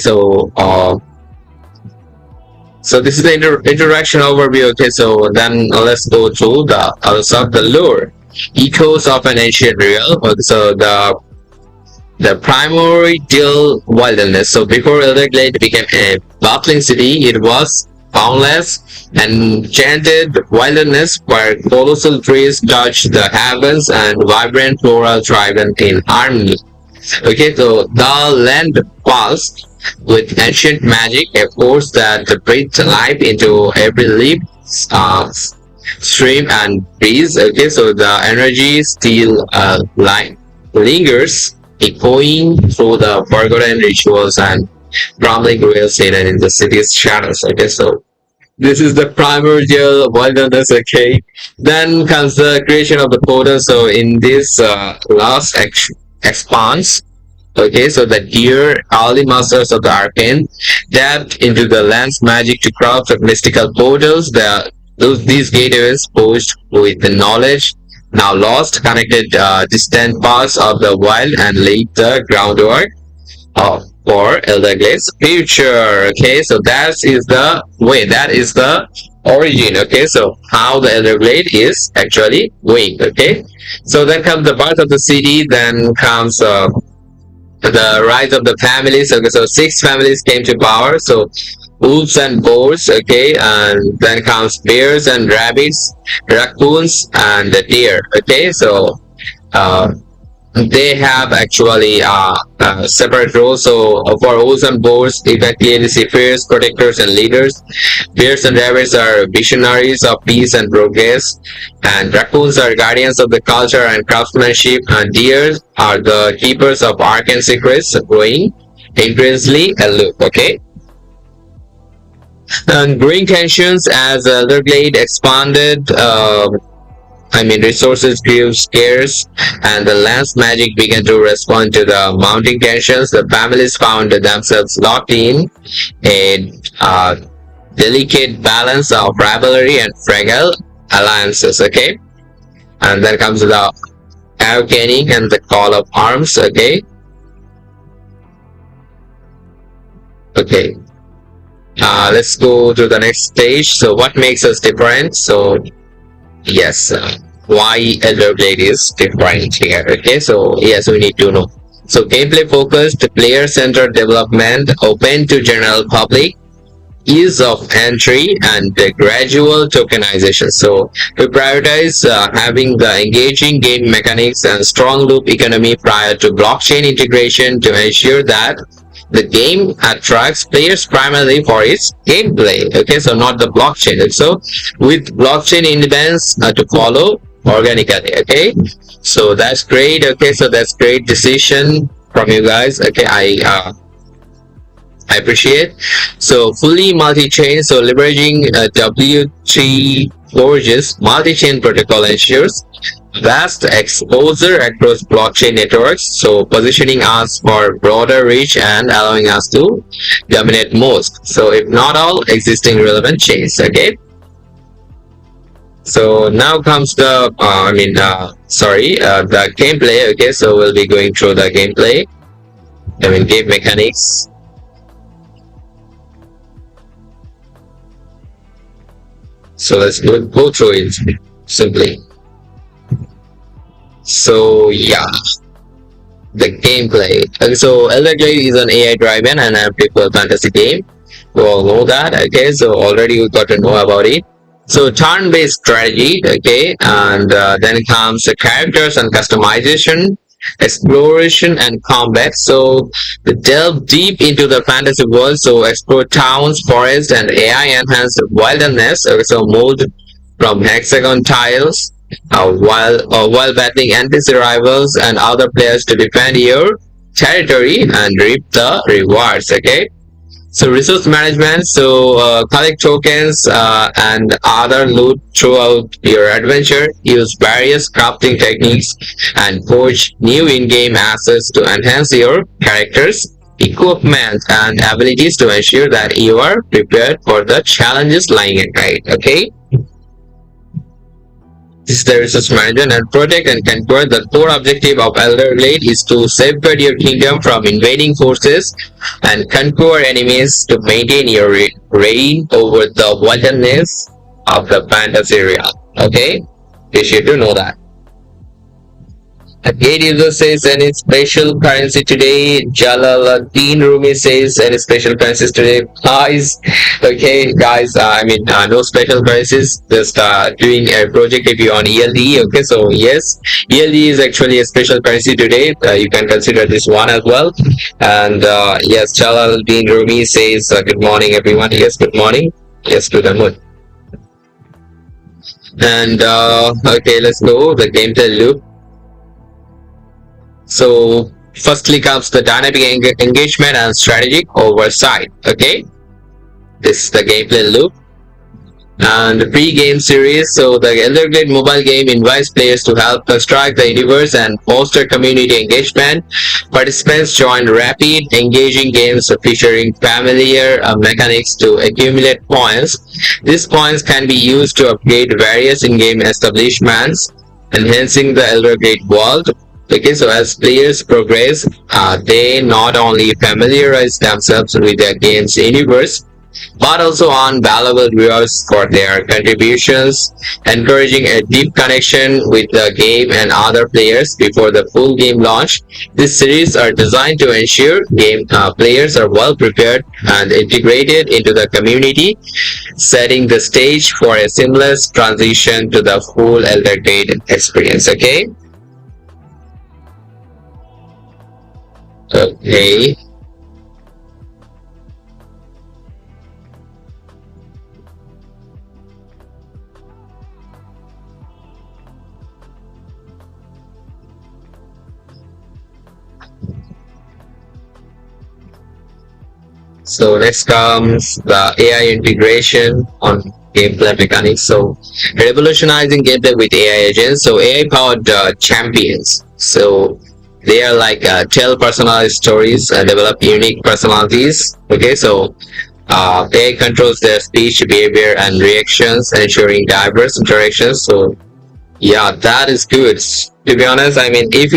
so this is the interaction overview. Okay, so then let's go to the other stuff, the lore. Echoes of an ancient realm. Okay, so the primordial wilderness. So before Elderglade became a bustling city, it was boundless and enchanted wilderness where colossal trees touched the heavens and vibrant flora thrived in harmony. Okay, so the land pulsed with ancient magic, a force that breathed life into every leaf, stream, and breeze. Okay, so the energy still lingers, echoing through the forgotten rituals and crumbling ruins hidden in the city's shadows. Okay, so this is the primordial wilderness. Okay, then comes the creation of the portal. So in this last expanse, okay, so the dear early masters of the arcane tapped into the land's magic to craft mystical portals. These gateways posed with the knowledge now lost, connected distant parts of the wild and laid the groundwork for Elderglade's future. Okay, so that is the origin. Okay, so how the Elderglade is actually going. Okay, so then comes the birth of the city, then comes the rise of the families. Okay, so six families came to power. So wolves and boars. Okay, and then comes bears and rabbits, raccoons and the deer. Okay, so uh, they have actually separate roles. So for wolves and boars, you can clearly see fierce protectors and leaders. Bears and rabbits are visionaries of peace and progress, and raccoons are guardians of the culture and craftsmanship, and deer are the keepers of arcane secrets, growing increasingly aloof. Okay, and growing tensions as Elderglade expanded. Resources grew scarce, and the land's magic began to respond to the mounting tensions. The families found themselves locked in a delicate balance of rivalry and fragile alliances. Okay, and then comes the awakening and the call of arms. Okay. Let's go to the next stage. So, what makes us different? So, yes, why Elderglade is different here. Okay, so yes, we need to know. So gameplay focused, player centered development, open to general public, ease of entry, and gradual tokenization. So we prioritize having the engaging game mechanics and strong loop economy prior to blockchain integration to ensure that the game attracts players primarily for its gameplay. Okay, so not the blockchain. So with blockchain independence to follow organically. Okay, so that's great. Okay, so that's great decision from you guys. Okay, I appreciate. So fully multi-chain, so leveraging W3 Forge's multi-chain protocol ensures vast exposure across blockchain networks, so positioning us for broader reach and allowing us to dominate most, so if not all, existing relevant chains. Okay, so now comes the the gameplay. Okay, so we'll be going through the gameplay, game mechanics. So let's go through it simply. So yeah, the gameplay. Okay, so Elderglade is an AI-driven and people fantasy game. We all know that. Okay, so already we got to know about it. So turn-based strategy. Okay, and then comes the characters and customization, exploration and combat. So delve deep into the fantasy world. So explore towns, forests, and AI-enhanced wilderness. So moved from hexagon tiles while battling NPC rivals and other players to defend your territory and reap the rewards. Okay, so resource management. So collect tokens and other loot throughout your adventure. Use various crafting techniques and forge new in-game assets to enhance your characters, equipment, and abilities to ensure that you are prepared for the challenges lying ahead. Okay, this is the resource management and protect and conquer. The core objective of Elderglade is to safeguard your kingdom from invading forces and conquer enemies to maintain your reign over the wilderness of the fantasy realm. Okay, you should know that. Gate user says any special currency today. Jalaluddin Rumi says any special currencies today. Guys, okay, guys. No special currencies. Just doing a project if you're on ELDE. Okay, so yes, ELDE is actually a special currency today. You can consider this one as well. And yes, Jalaluddin Rumi says good morning, everyone. Yes, good morning. Yes, to the moon. And okay, let's go the gameplay loop. So firstly comes the dynamic engagement and strategic oversight. Okay, this is the gameplay loop and the pre-game series. So the Elderglade mobile game invites players to help construct the universe and foster community engagement. Participants join rapid, engaging games featuring familiar mechanics to accumulate points. These points can be used to upgrade various in-game establishments enhancing the Elderglade world. Okay, so as players progress, they not only familiarize themselves with the game's universe, but also on valuable rewards for their contributions, encouraging a deep connection with the game and other players before the full game launch. These series are designed to ensure game players are well prepared and integrated into the community, setting the stage for a seamless transition to the full Elder Gate experience. Okay. Okay. So next comes the AI integration on gameplay mechanics. So revolutionizing gameplay with AI agents. So AI powered champions. So they are like tell personalized stories and develop unique personalities. Okay, so AI controls their speech, behavior, and reactions, ensuring diverse interactions. So yeah, that is good. To be honest, I mean, if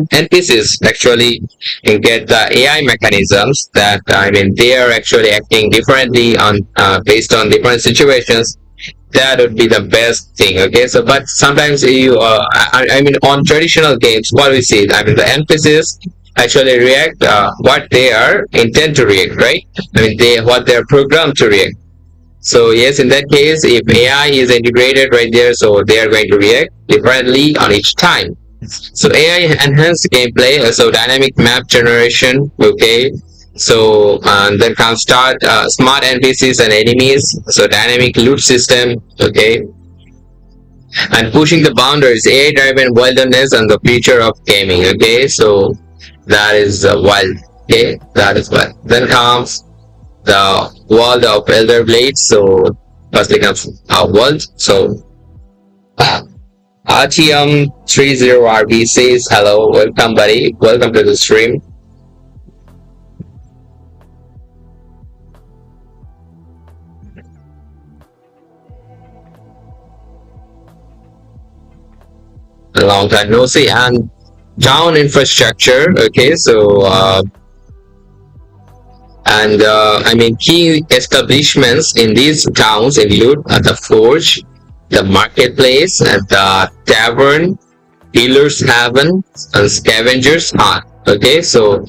NPCs actually get the AI mechanisms that, I mean, they are actually acting differently on based on different situations, that would be the best thing. Okay, so but sometimes I mean, on traditional games, what we see, I mean, the NPCs actually react what they are intend to react, right? I mean, they what they are programmed to react. So yes, in that case, if AI is integrated right there, so they are going to react differently on each time. So AI enhanced gameplay, so dynamic map generation, okay. So then comes start smart NPCs and enemies, so dynamic loot system, okay, and pushing the boundaries, AI-driven wilderness and the future of gaming, okay. So that is wild, okay, that is wild. Then comes the world of Elderglade. So firstly comes our world. So uh, RTM30RB says hello, welcome buddy, welcome to the stream. A long time no see. And town infrastructure. Okay, so I mean, key establishments in these towns include the forge, the marketplace, the tavern, dealers haven, and scavengers hut. Okay, so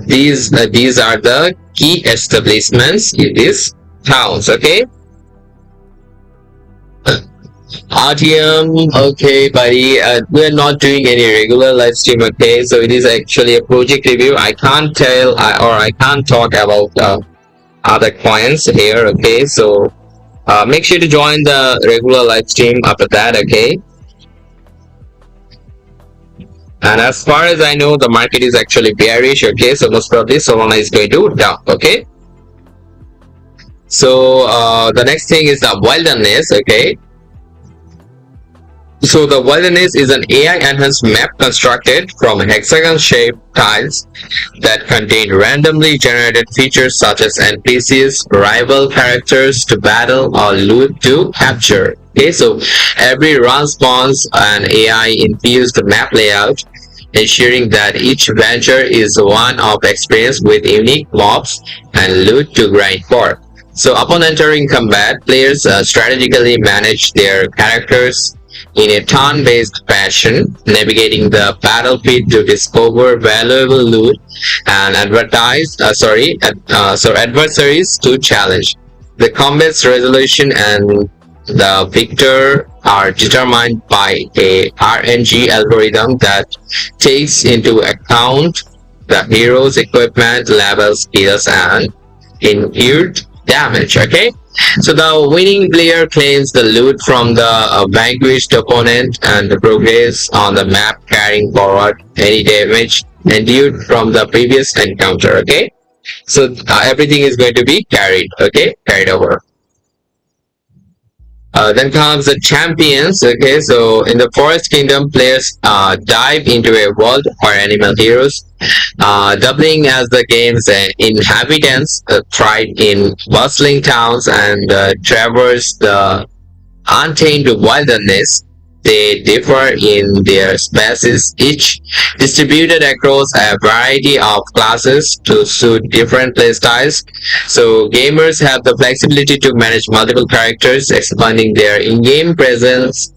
these are the key establishments in these towns. Okay. RTM, okay, buddy. We're not doing any regular live stream, okay? So it is actually a project review. I can't tell or I can't talk about other clients here, okay? So make sure to join the regular live stream after that, okay? And as far as I know, the market is actually bearish, okay? So most probably Solana is going to down, okay? So the next thing is the wilderness, okay? So the wilderness is an AI-enhanced map constructed from hexagon-shaped tiles that contain randomly generated features such as NPCs, rival characters to battle, or loot to capture. Okay, so every run spawns an AI-infused map layout, ensuring that each venture is one of experience with unique mobs and loot to grind for. So upon entering combat, players strategically manage their characters in a turn-based fashion, navigating the battlefield to discover valuable loot and adversaries to challenge. The combat's resolution and the victor are determined by a RNG algorithm that takes into account the hero's equipment, level, skills, and inherent damage. Okay, so the winning player claims the loot from the vanquished opponent and progress on the map, carrying forward any damage endured from the previous encounter. Okay, so everything is going to be carried. Okay, carried over. Then comes the champions. Okay, so in the Forest Kingdom, players dive into a world where animal heroes, doubling as the game's inhabitants, thrive in bustling towns and traverse the untamed wilderness. they differ in their species, each distributed across a variety of classes to suit different playstyles. So gamers have the flexibility to manage multiple characters, expanding their in-game presence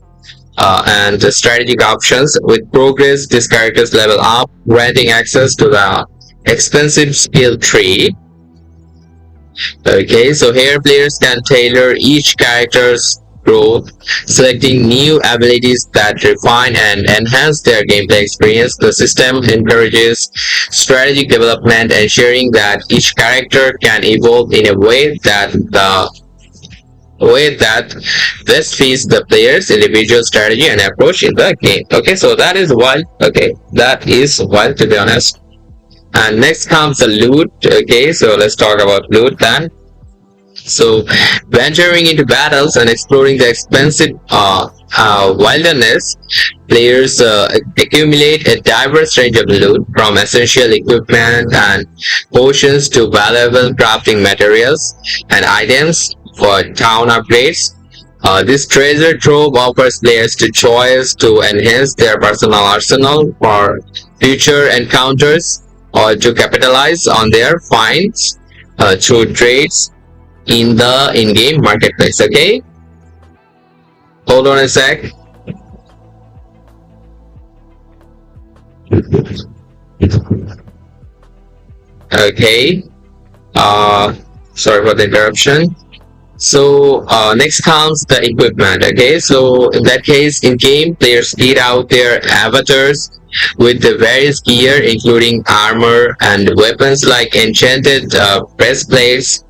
and strategic options. With progress, these characters level up, granting access to the expensive skill tree. Okay, so here players can tailor each character's growth, selecting new abilities that refine and enhance their gameplay experience. The system encourages strategic development, ensuring that each character can evolve in a way that best fits the player's individual strategy and approach in the game. Okay, so that is wild. Okay, that is wild, to be honest. And next comes the loot. Okay, so let's talk about loot then. So venturing into battles and exploring the expensive wilderness, players accumulate a diverse range of loot, from essential equipment and potions to valuable crafting materials and items for town upgrades. This treasure trove offers players the choice to enhance their personal arsenal for future encounters or to capitalize on their finds through trades in the in-game marketplace. Okay, hold on a sec. Okay, sorry for the interruption. So next comes the equipment. Okay, so in that case, in game players kit out their avatars with the various gear, including armor and weapons like enchanted breastplates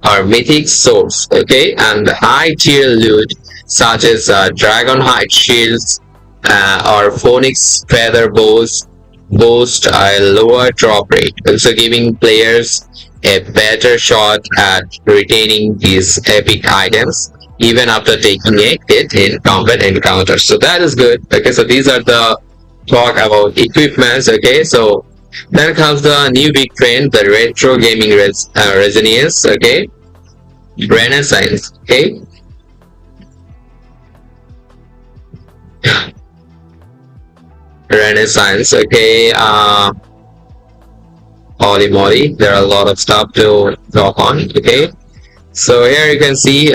or mythic swords. Okay, and the high tier loot such as dragonhide shields or phoenix feather bows boast a lower drop rate, also giving players a better shot at retaining these epic items even after taking a hit in combat encounters. So that is good. Okay, so these are the talk about equipments. Okay, so then comes the new big trend, the retro gaming resonance. Okay, renaissance. Okay, renaissance. Okay, holy moly, there are a lot of stuff to talk on. Okay, so here you can see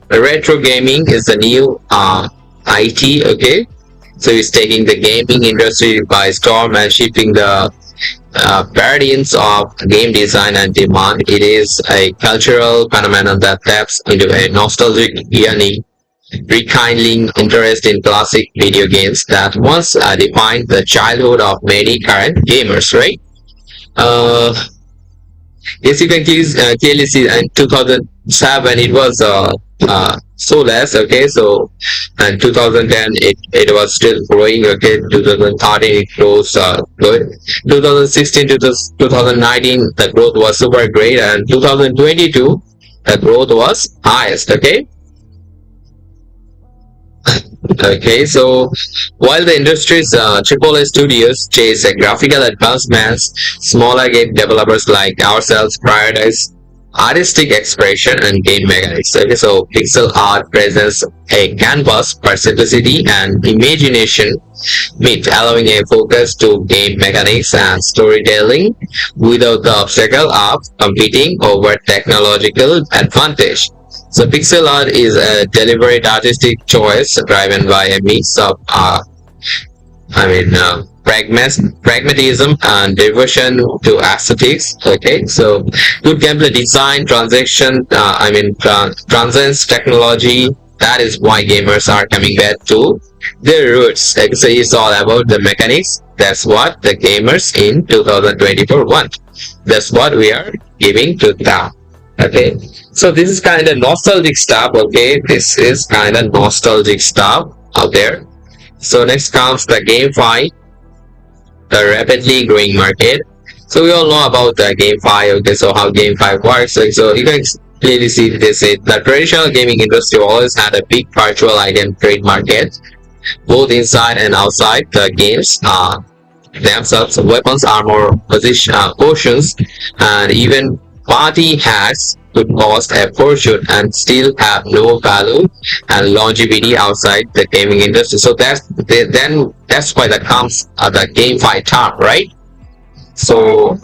retro gaming is the new IT. Okay, so it's taking the gaming industry by storm and shifting the paradigms of game design and demand. It is a cultural phenomenon that taps into a nostalgic yearning, rekindling interest in classic video games that once defined the childhood of many current gamers, right? Uh, yes, you can clearly see in 2007 it was so less. Okay, so and 2010 it was still growing. Okay, 2013 it grows good. 2016 to 2019 the growth was super great, and 2022 the growth was highest. Okay. Okay, so while the industry's AAA studios chase graphical advancements, smaller game developers like ourselves prioritize artistic expression and game mechanics. Okay, so pixel art presents a canvas for simplicity and imagination meet, allowing a focus to game mechanics and storytelling without the obstacle of competing over technological advantage. So pixel art is a deliberate artistic choice driven by a mix of pragmatism and devotion to aesthetics. Okay, so good gameplay design, transcends technology. That is why gamers are coming back to their roots. Like, so it's all about the mechanics. That's what the gamers in 2024 want. That's what we are giving to them. Okay, so this is kind of nostalgic stuff. Okay, this is kind of nostalgic stuff out there. So next comes the GameFi, the rapidly growing market. So we all know about the GameFi. Okay, so how GameFi works. So you can clearly see this. The traditional gaming industry always had a big virtual item trade market, both inside and outside the games themselves. Weapons, armor, potions, and even party hats could cost a fortune and still have no value and longevity outside the gaming industry. So that's why that comes the GameFi term, right? So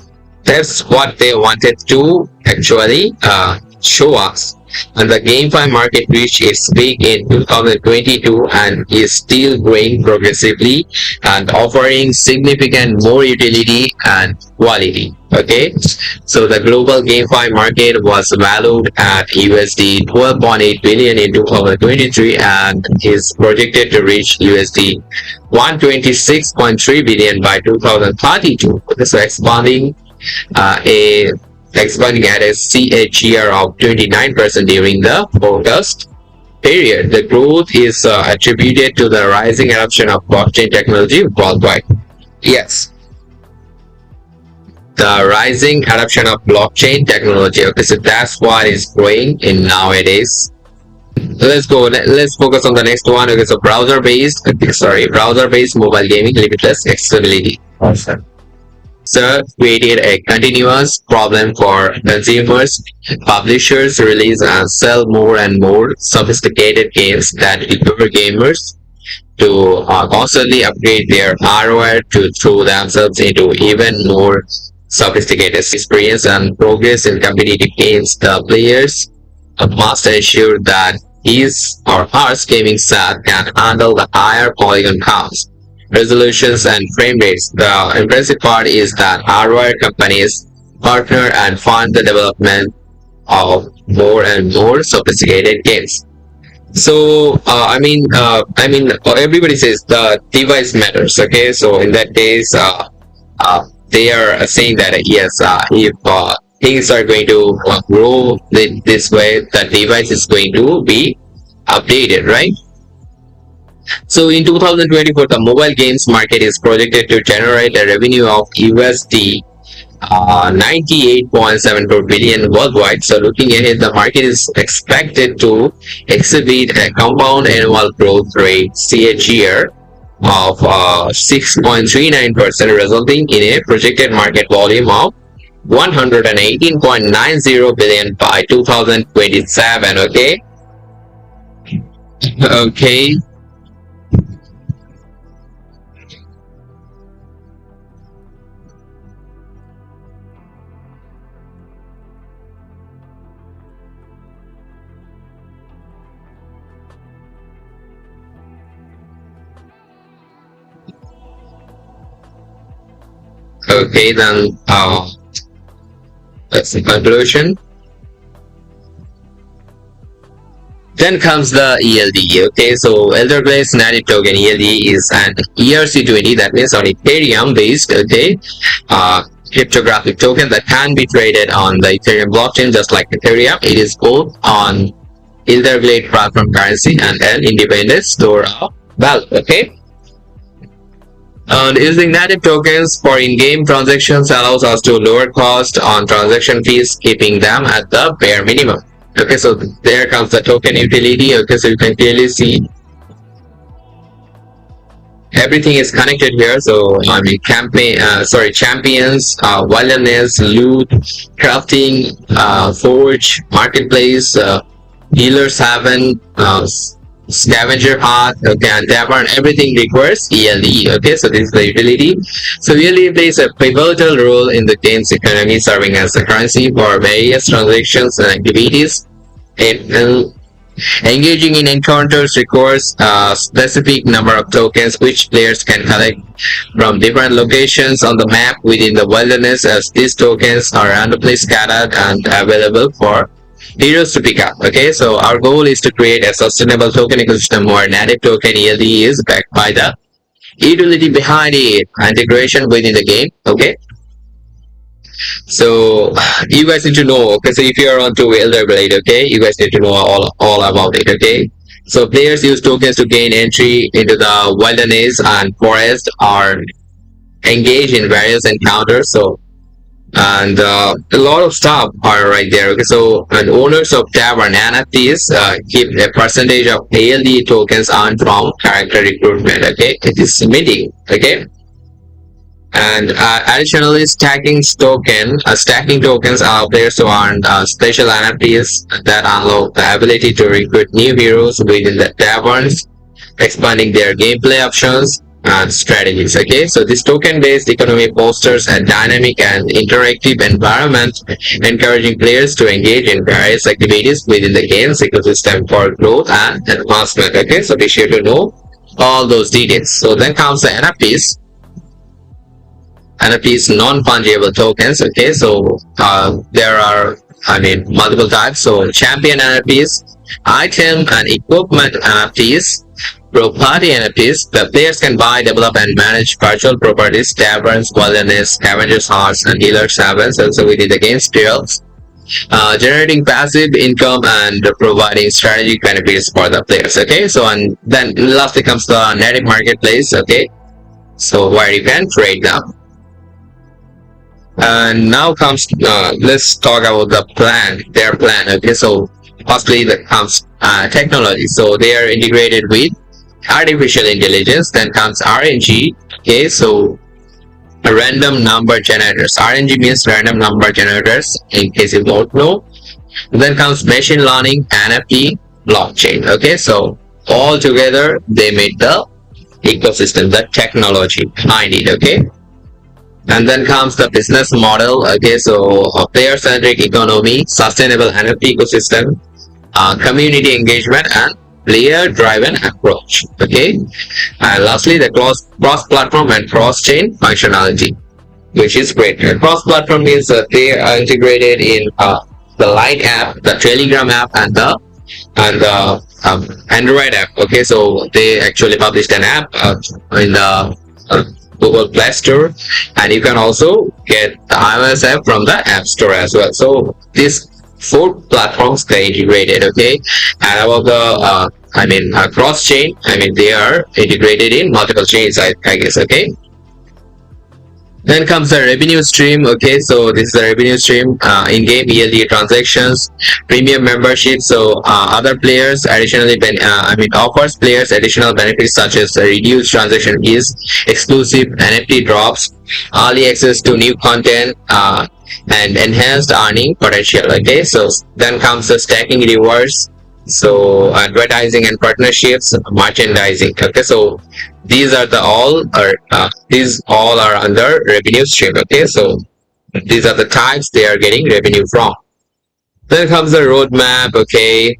that's what they wanted to actually show us. And the GameFi market reached its peak in 2022 and is still growing progressively and offering significant more utility and quality. Okay, so the global GameFi market was valued at USD 12.8 billion in 2023 and is projected to reach USD 126.3 billion by 2032. So a expanding at a CAGR of 29% during the forecast period. The growth is attributed to the rising adoption of blockchain technology worldwide. Yes, the rising adoption of blockchain technology. Okay, so that's what is growing in nowadays. Let's go. Let's focus on the next one. Okay, so browser-based mobile gaming limitless accessibility. Awesome. So created a continuous problem for consumers. Publishers release and sell more and more sophisticated games that require gamers to constantly upgrade their hardware to throw themselves into even more sophisticated experience and progress in competitive games. The players must ensure that his or her gaming set can handle the higher polygon counts, resolutions, and frame rates. The impressive part is that hardware companies partner and fund the development of more and more sophisticated games. So everybody says the device matters. Okay, so in that case, they are saying that yes, if things are going to grow this way, the device is going to be updated, right? So in 2024, the mobile games market is projected to generate a revenue of USD 98.74 billion worldwide. So looking ahead, the market is expected to exhibit a compound annual growth rate CAGR of 6.39%, resulting in a projected market volume of 118.90 billion by 2027. Okay. Okay. Okay, then that's the conclusion. Then comes the ELDE. Okay, so Elderglade native token ELDE is an ERC20, that means on Ethereum based, okay, cryptographic token that can be traded on the Ethereum blockchain just like Ethereum. It is both on Elderglade platform currency and an independent store of value. Okay. And using native tokens for in-game transactions allows us to lower cost on transaction fees, keeping them at the bare minimum. Okay, so there comes the token utility. Okay, so you can clearly see everything is connected here. So I mean, champions, wilderness, loot, crafting, forge, marketplace, healer's haven, scavenger hunt, okay, and tavern, everything requires ELDE. Okay, so this is the utility. So ELDE plays a pivotal role in the game's economy, serving as a currency for various transactions and activities. Engaging in encounters requires a specific number of tokens which players can collect from different locations on the map within the wilderness, as these tokens are randomly scattered and available for heroes to pick up. Okay, so our goal is to create a sustainable token ecosystem where native token ELDE is backed by the utility behind it, integration within the game. Okay, so you guys need to know. Okay, so if you are onto Elderglade, okay, you guys need to know all about it. Okay, so players use tokens to gain entry into the wilderness and forest, or engage in various encounters. So and a lot of stuff are right there. Okay, so and owners of tavern NFTs keep a percentage of ALD tokens earned from character recruitment. Okay, it is minting. Okay, And additionally, stacking tokens allow players to earn special NFTs that unlock the ability to recruit new heroes within the taverns, expanding their gameplay options and strategies. Okay, so this token-based economy fosters a dynamic and interactive environment, encouraging players to engage in various activities within the game's ecosystem for growth and advancement. Okay, so be sure to know all those details. So then comes the NFTs, non-fungible tokens. Okay, so there are, multiple types. So champion NFTs, item and equipment NFTs, property NFTs. The players can buy, develop, and manage virtual properties, taverns, wilderness, scavengers hearts, and healer taverns. Also within the game spirals, generating passive income and providing strategic benefits for the players. Okay, so and then lastly comes the native marketplace. Okay, so where you can trade them. And now comes let's talk about their plan. Okay, so firstly that comes technology. So they are integrated with artificial intelligence. Then comes RNG. Okay, so random number generators. RNG means random number generators, in case you don't know. Then comes machine learning, NFT, blockchain. Okay, so all together they made the ecosystem, the technology behind it. Okay, and then comes the business model. Okay, so a player-centric economy, sustainable NFT ecosystem, community engagement, and player-driven approach. Okay, and lastly, the cross-platform and cross-chain functionality, which is great. Cross-platform means that they are integrated in the Light app, the Telegram app, and the Android app. Okay, so they actually published an app in the Google Play Store, and you can also get the iOS app from the App Store as well. So these four platforms they integrated. Okay, and about the cross chain, they are integrated in multiple chains, I guess. Okay, then comes the revenue stream. Okay, so this is the revenue stream, in-game ELDE transactions, premium membership. So other players additionally offers players additional benefits such as reduced transaction fees, exclusive NFT drops, early access to new content, and enhanced earning potential. Okay, so then comes the stacking rewards. So advertising and partnerships, merchandising. Okay, so these are these all are under revenue stream. Okay, so these are the types they are getting revenue from. Then comes the roadmap. Okay,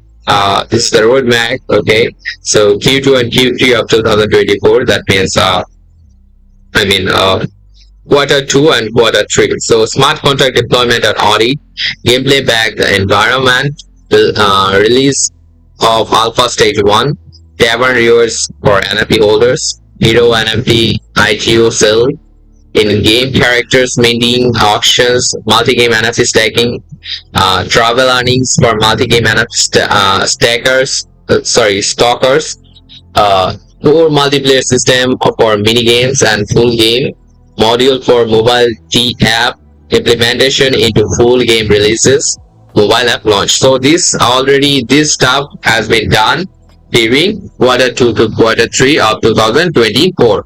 this is the roadmap. Okay, so Q2 and Q3 of 2024. That means quarter 2 and quarter 3. So smart contract deployment and audit, gameplay backed environment, release of alpha stage 1, tavern rewards for NFT holders, hero NFT ITO sale, in-game characters minting, auctions, multi-game NFT stacking, travel earnings for multi-game NFT stalkers, core multiplayer system for mini games and full game, module for mobile T app implementation into full game releases, mobile app launch. So this stuff has been done during quarter 2 to quarter 3 of 2024.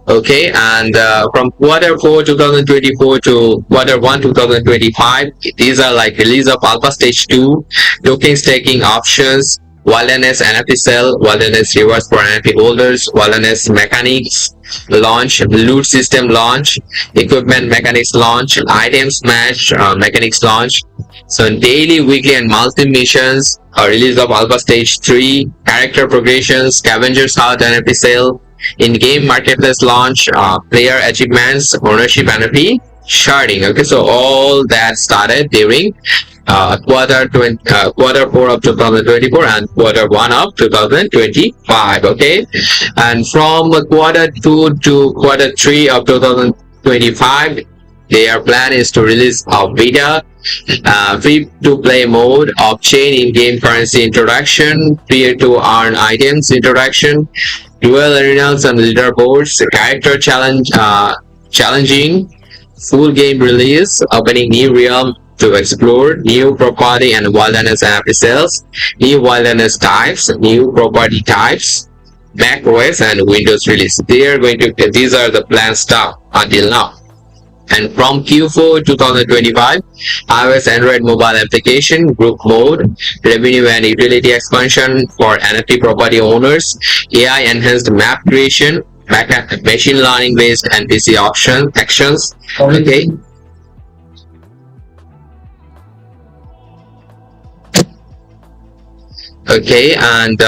Okay, and from quarter 4 2024 to quarter 1 2025, these are like release of alpha stage 2, token staking options, wilderness NFT sell, wilderness rewards for NFT holders, wilderness mechanics launch, loot system launch, equipment mechanics launch, items match mechanics launch. So daily, weekly, and monthly missions, release of alpha stage 3, character progression, scavengers heart NFT sale, in-game marketplace launch, player achievements, ownership NFT, sharding. Okay, so all that started during quarter 4 of 2024 and quarter 1 of 2025. Okay, and from quarter 2 to quarter 3 of 2025, their plan is to release a beta, free-to-play mode, off-chain in-game currency introduction, peer-to-earn items introduction, dual arenas and leaderboards, character challenging, full game release, opening new realm to explore, new property and wilderness NFT sales, new wilderness types, new property types, Mac OS and Windows release. These are the planned stuff until now. And from Q4 2025, iOS Android mobile application, group mode, revenue and utility expansion for NFT property owners, AI enhanced map creation, machine learning based NPC actions. Okay. Okay, and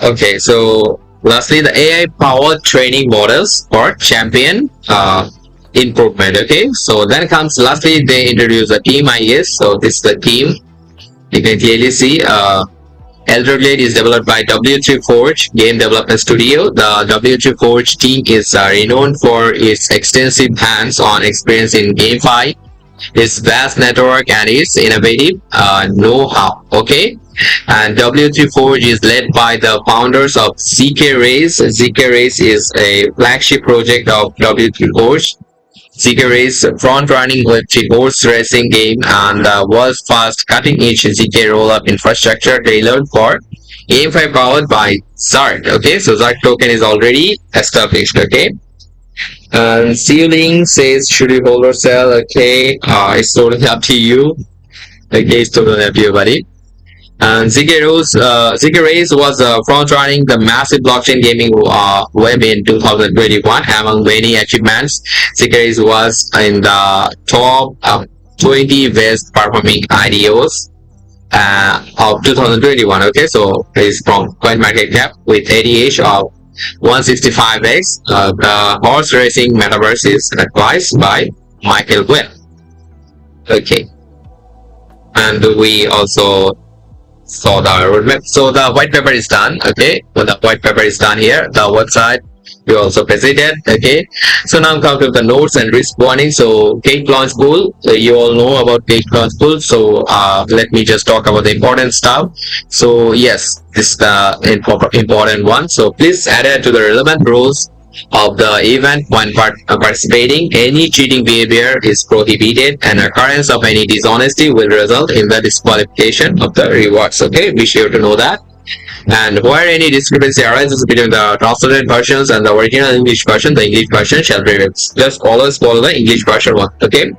okay, so lastly, the AI powered training models for champion improvement. Okay, so then comes lastly, they introduce a team IS. So this is the team. You can clearly see Elderglade is developed by W3 Forge Game Development Studio. The W3 Forge team is renowned for its extensive hands-on experience in GameFi, its vast network, and its innovative know-how. Okay, and W3 Forge is led by the founders of ZK Race. ZK Race is a flagship project of W3 Forge. ZK Race, front-running Web3 horse racing game and the world's first cutting-edge ZK roll-up infrastructure tailored for GameFi powered by Zart. Okay, so Zart token is already established. Okay, and Sealing says, should you hold or sell? Okay, it's totally up to you. Okay, it's totally up to you, buddy. And ZK Race was front-running the massive blockchain gaming web in 2021. Among many achievements, ZK Race was in the top 20 best performing IDOs of 2021. Okay, so it's from CoinMarketCap with ADH of 165x. The horse racing metaverse is advised by Michael Webb. Okay, and we also saw the roadmap. So the white paper is done. Okay, so the white paper is done here. The website we also visited. Okay, so now come to the notes and risk warning. So Gate Launchpool, you all know about Gate Launchpool. So let me just talk about the important stuff. So yes, this is the important one. So please adhere to the relevant rules of the event when participating. Any cheating behavior is prohibited, and occurrence of any dishonesty will result in the disqualification of the rewards. Okay, be sure to know that. And where any discrepancy arises between the translated versions and the original English version, the English version shall prevail. Just always follow the English version one. Okay,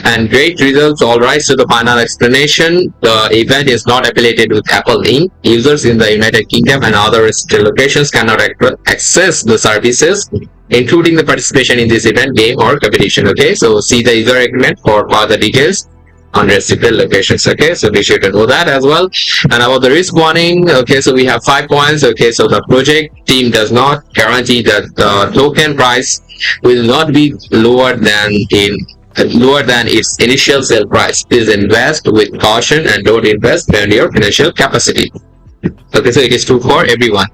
and great results all rise to the final explanation. The event is not affiliated with Apple Inc. Users in the United Kingdom and other restricted locations cannot access the services, including the participation in this event, game, or competition. Okay, so see the user agreement for further details on restricted locations. Okay, so be sure to know that as well. And about the risk warning, okay, so we have 5 points. Okay, so the project team does not guarantee that the token price will not be lower than its initial sale price. Please invest with caution and don't invest beyond your financial capacity. Okay, so it is true for everyone.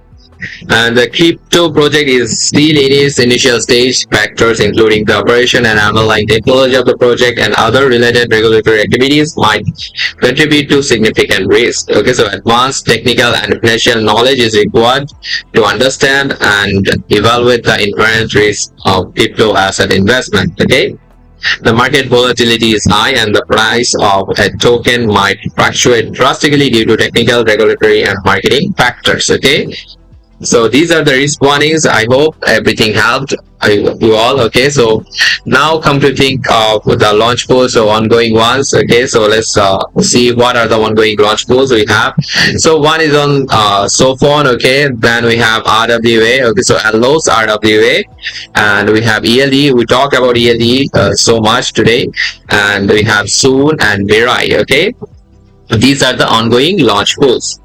And the crypto project is still in its initial stage. Factors including the operation and underlying technology of the project and other related regulatory activities might contribute to significant risk. Okay, so advanced technical and financial knowledge is required to understand and evaluate the inherent risk of crypto asset investment. Okay, the market volatility is high and the price of a token might fluctuate drastically due to technical, regulatory, and marketing factors. Okay, so these are the risk warnings. I hope everything helped you all. Okay, so now come to think of the launch pools, so ongoing ones. Okay, so let's see what are the ongoing launch pools we have. So one is on Sophon. Okay, then we have RWA. Okay, so Allos RWA, and we have ELDE. We talk about ELDE so much today, and we have Soon and Mirai. Okay, these are the ongoing launch pools.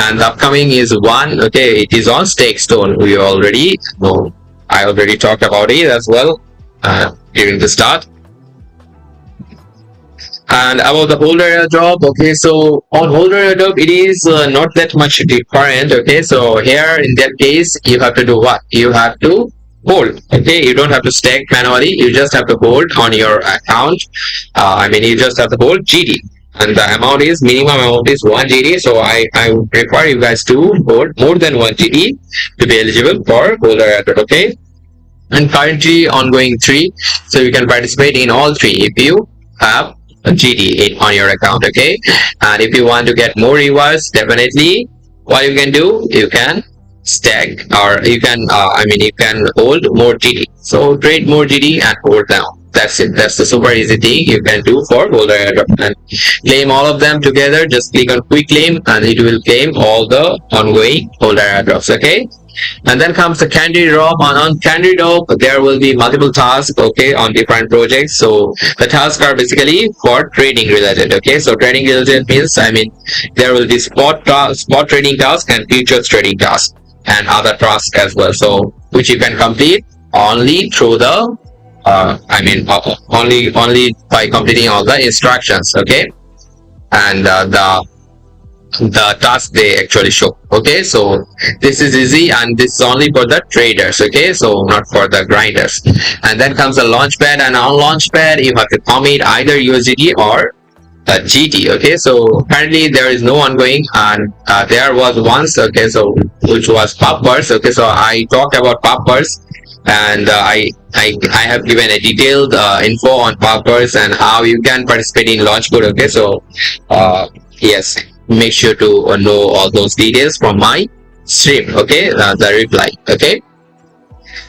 And the upcoming is one. Okay, it is on Stakestone. We already know. I already talked about it as well during the start. And about the holder airdrop. Okay, so on holder airdrop, it is not that much different. Okay, so here in that case, you have to do what? You have to hold. Okay, you don't have to stake manually. You just have to hold on your account. You just have to hold GD. And the amount is, minimum amount is 1 GD. So I would require you guys to hold more than 1 GD to be eligible for holder airdrop. Okay, and currently ongoing 3, so you can participate in all 3 if you have GD on your account. Okay, and if you want to get more rewards, definitely what you can do, you can stack, or you can you can hold more GD. So trade more GD and hold down. That's it. That's the super easy thing you can do for holder airdrop, and claim all of them together. Just click on quick claim and it will claim all the ongoing holder airdrops. Okay, and then comes the candy drop. On candy drop there will be multiple tasks, okay, on different projects. So the tasks are basically for trading related. Okay, so trading related means, there will be spot trading task and futures trading task and other tasks as well, so which you can complete only through the only by completing all the instructions. Okay, and the task they actually show. Okay, so this is easy, and this is only for the traders. Okay, so not for the grinders. And then comes the launchpad, and on launchpad you have to commit either USDT or GT. Okay, so currently there is no ongoing, and there was once, okay, so which was poppers. Okay, so I talked about poppers, and I have given a detailed info on poppers and how you can participate in Launchpool. Okay, so yes, make sure to know all those details from my stream. Okay, the reply. Okay,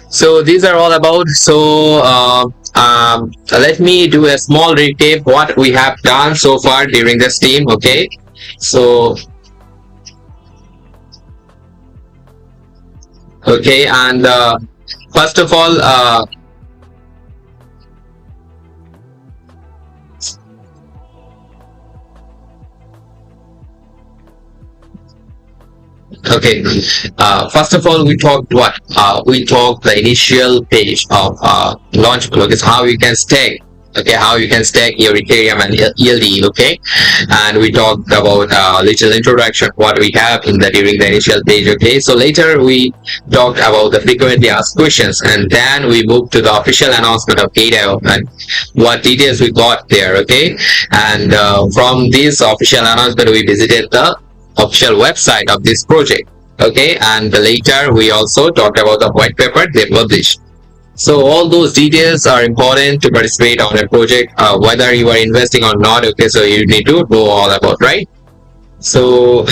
so these are all about. So let me do a small recap what we have done so far during the stream. Okay, so okay, and first of all, okay. First of all, we talked what? We talked the initial page of Launchpool. Okay, so how you can stake. Okay, how you can stack your Ethereum and ELDE. Okay, and we talked about little introduction what we have in the during the initial page. Okay, so later we talked about the frequently asked questions, and then we moved to the official announcement of GateLive and what details we got there. Okay, and from this official announcement we visited the official website of this project. Okay, and later we also talked about the white paper they published. So all those details are important to participate on a project, whether you are investing or not. Okay, so you need to know all about, right? So,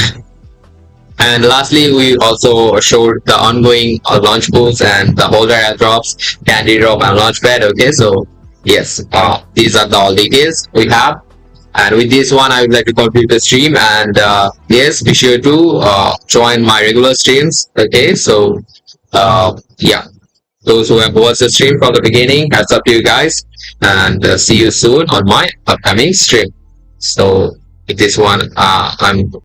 and lastly, we also showed the ongoing launch pools and the holder airdrops, candy drop and launchpad. Okay, so yes, these are the all details we have. And with this one, I would like to conclude the stream. And yes, be sure to join my regular streams. Okay, so yeah, those who have watched the stream from the beginning, hats up to you guys, and see you soon on my upcoming stream. So with this one, I'm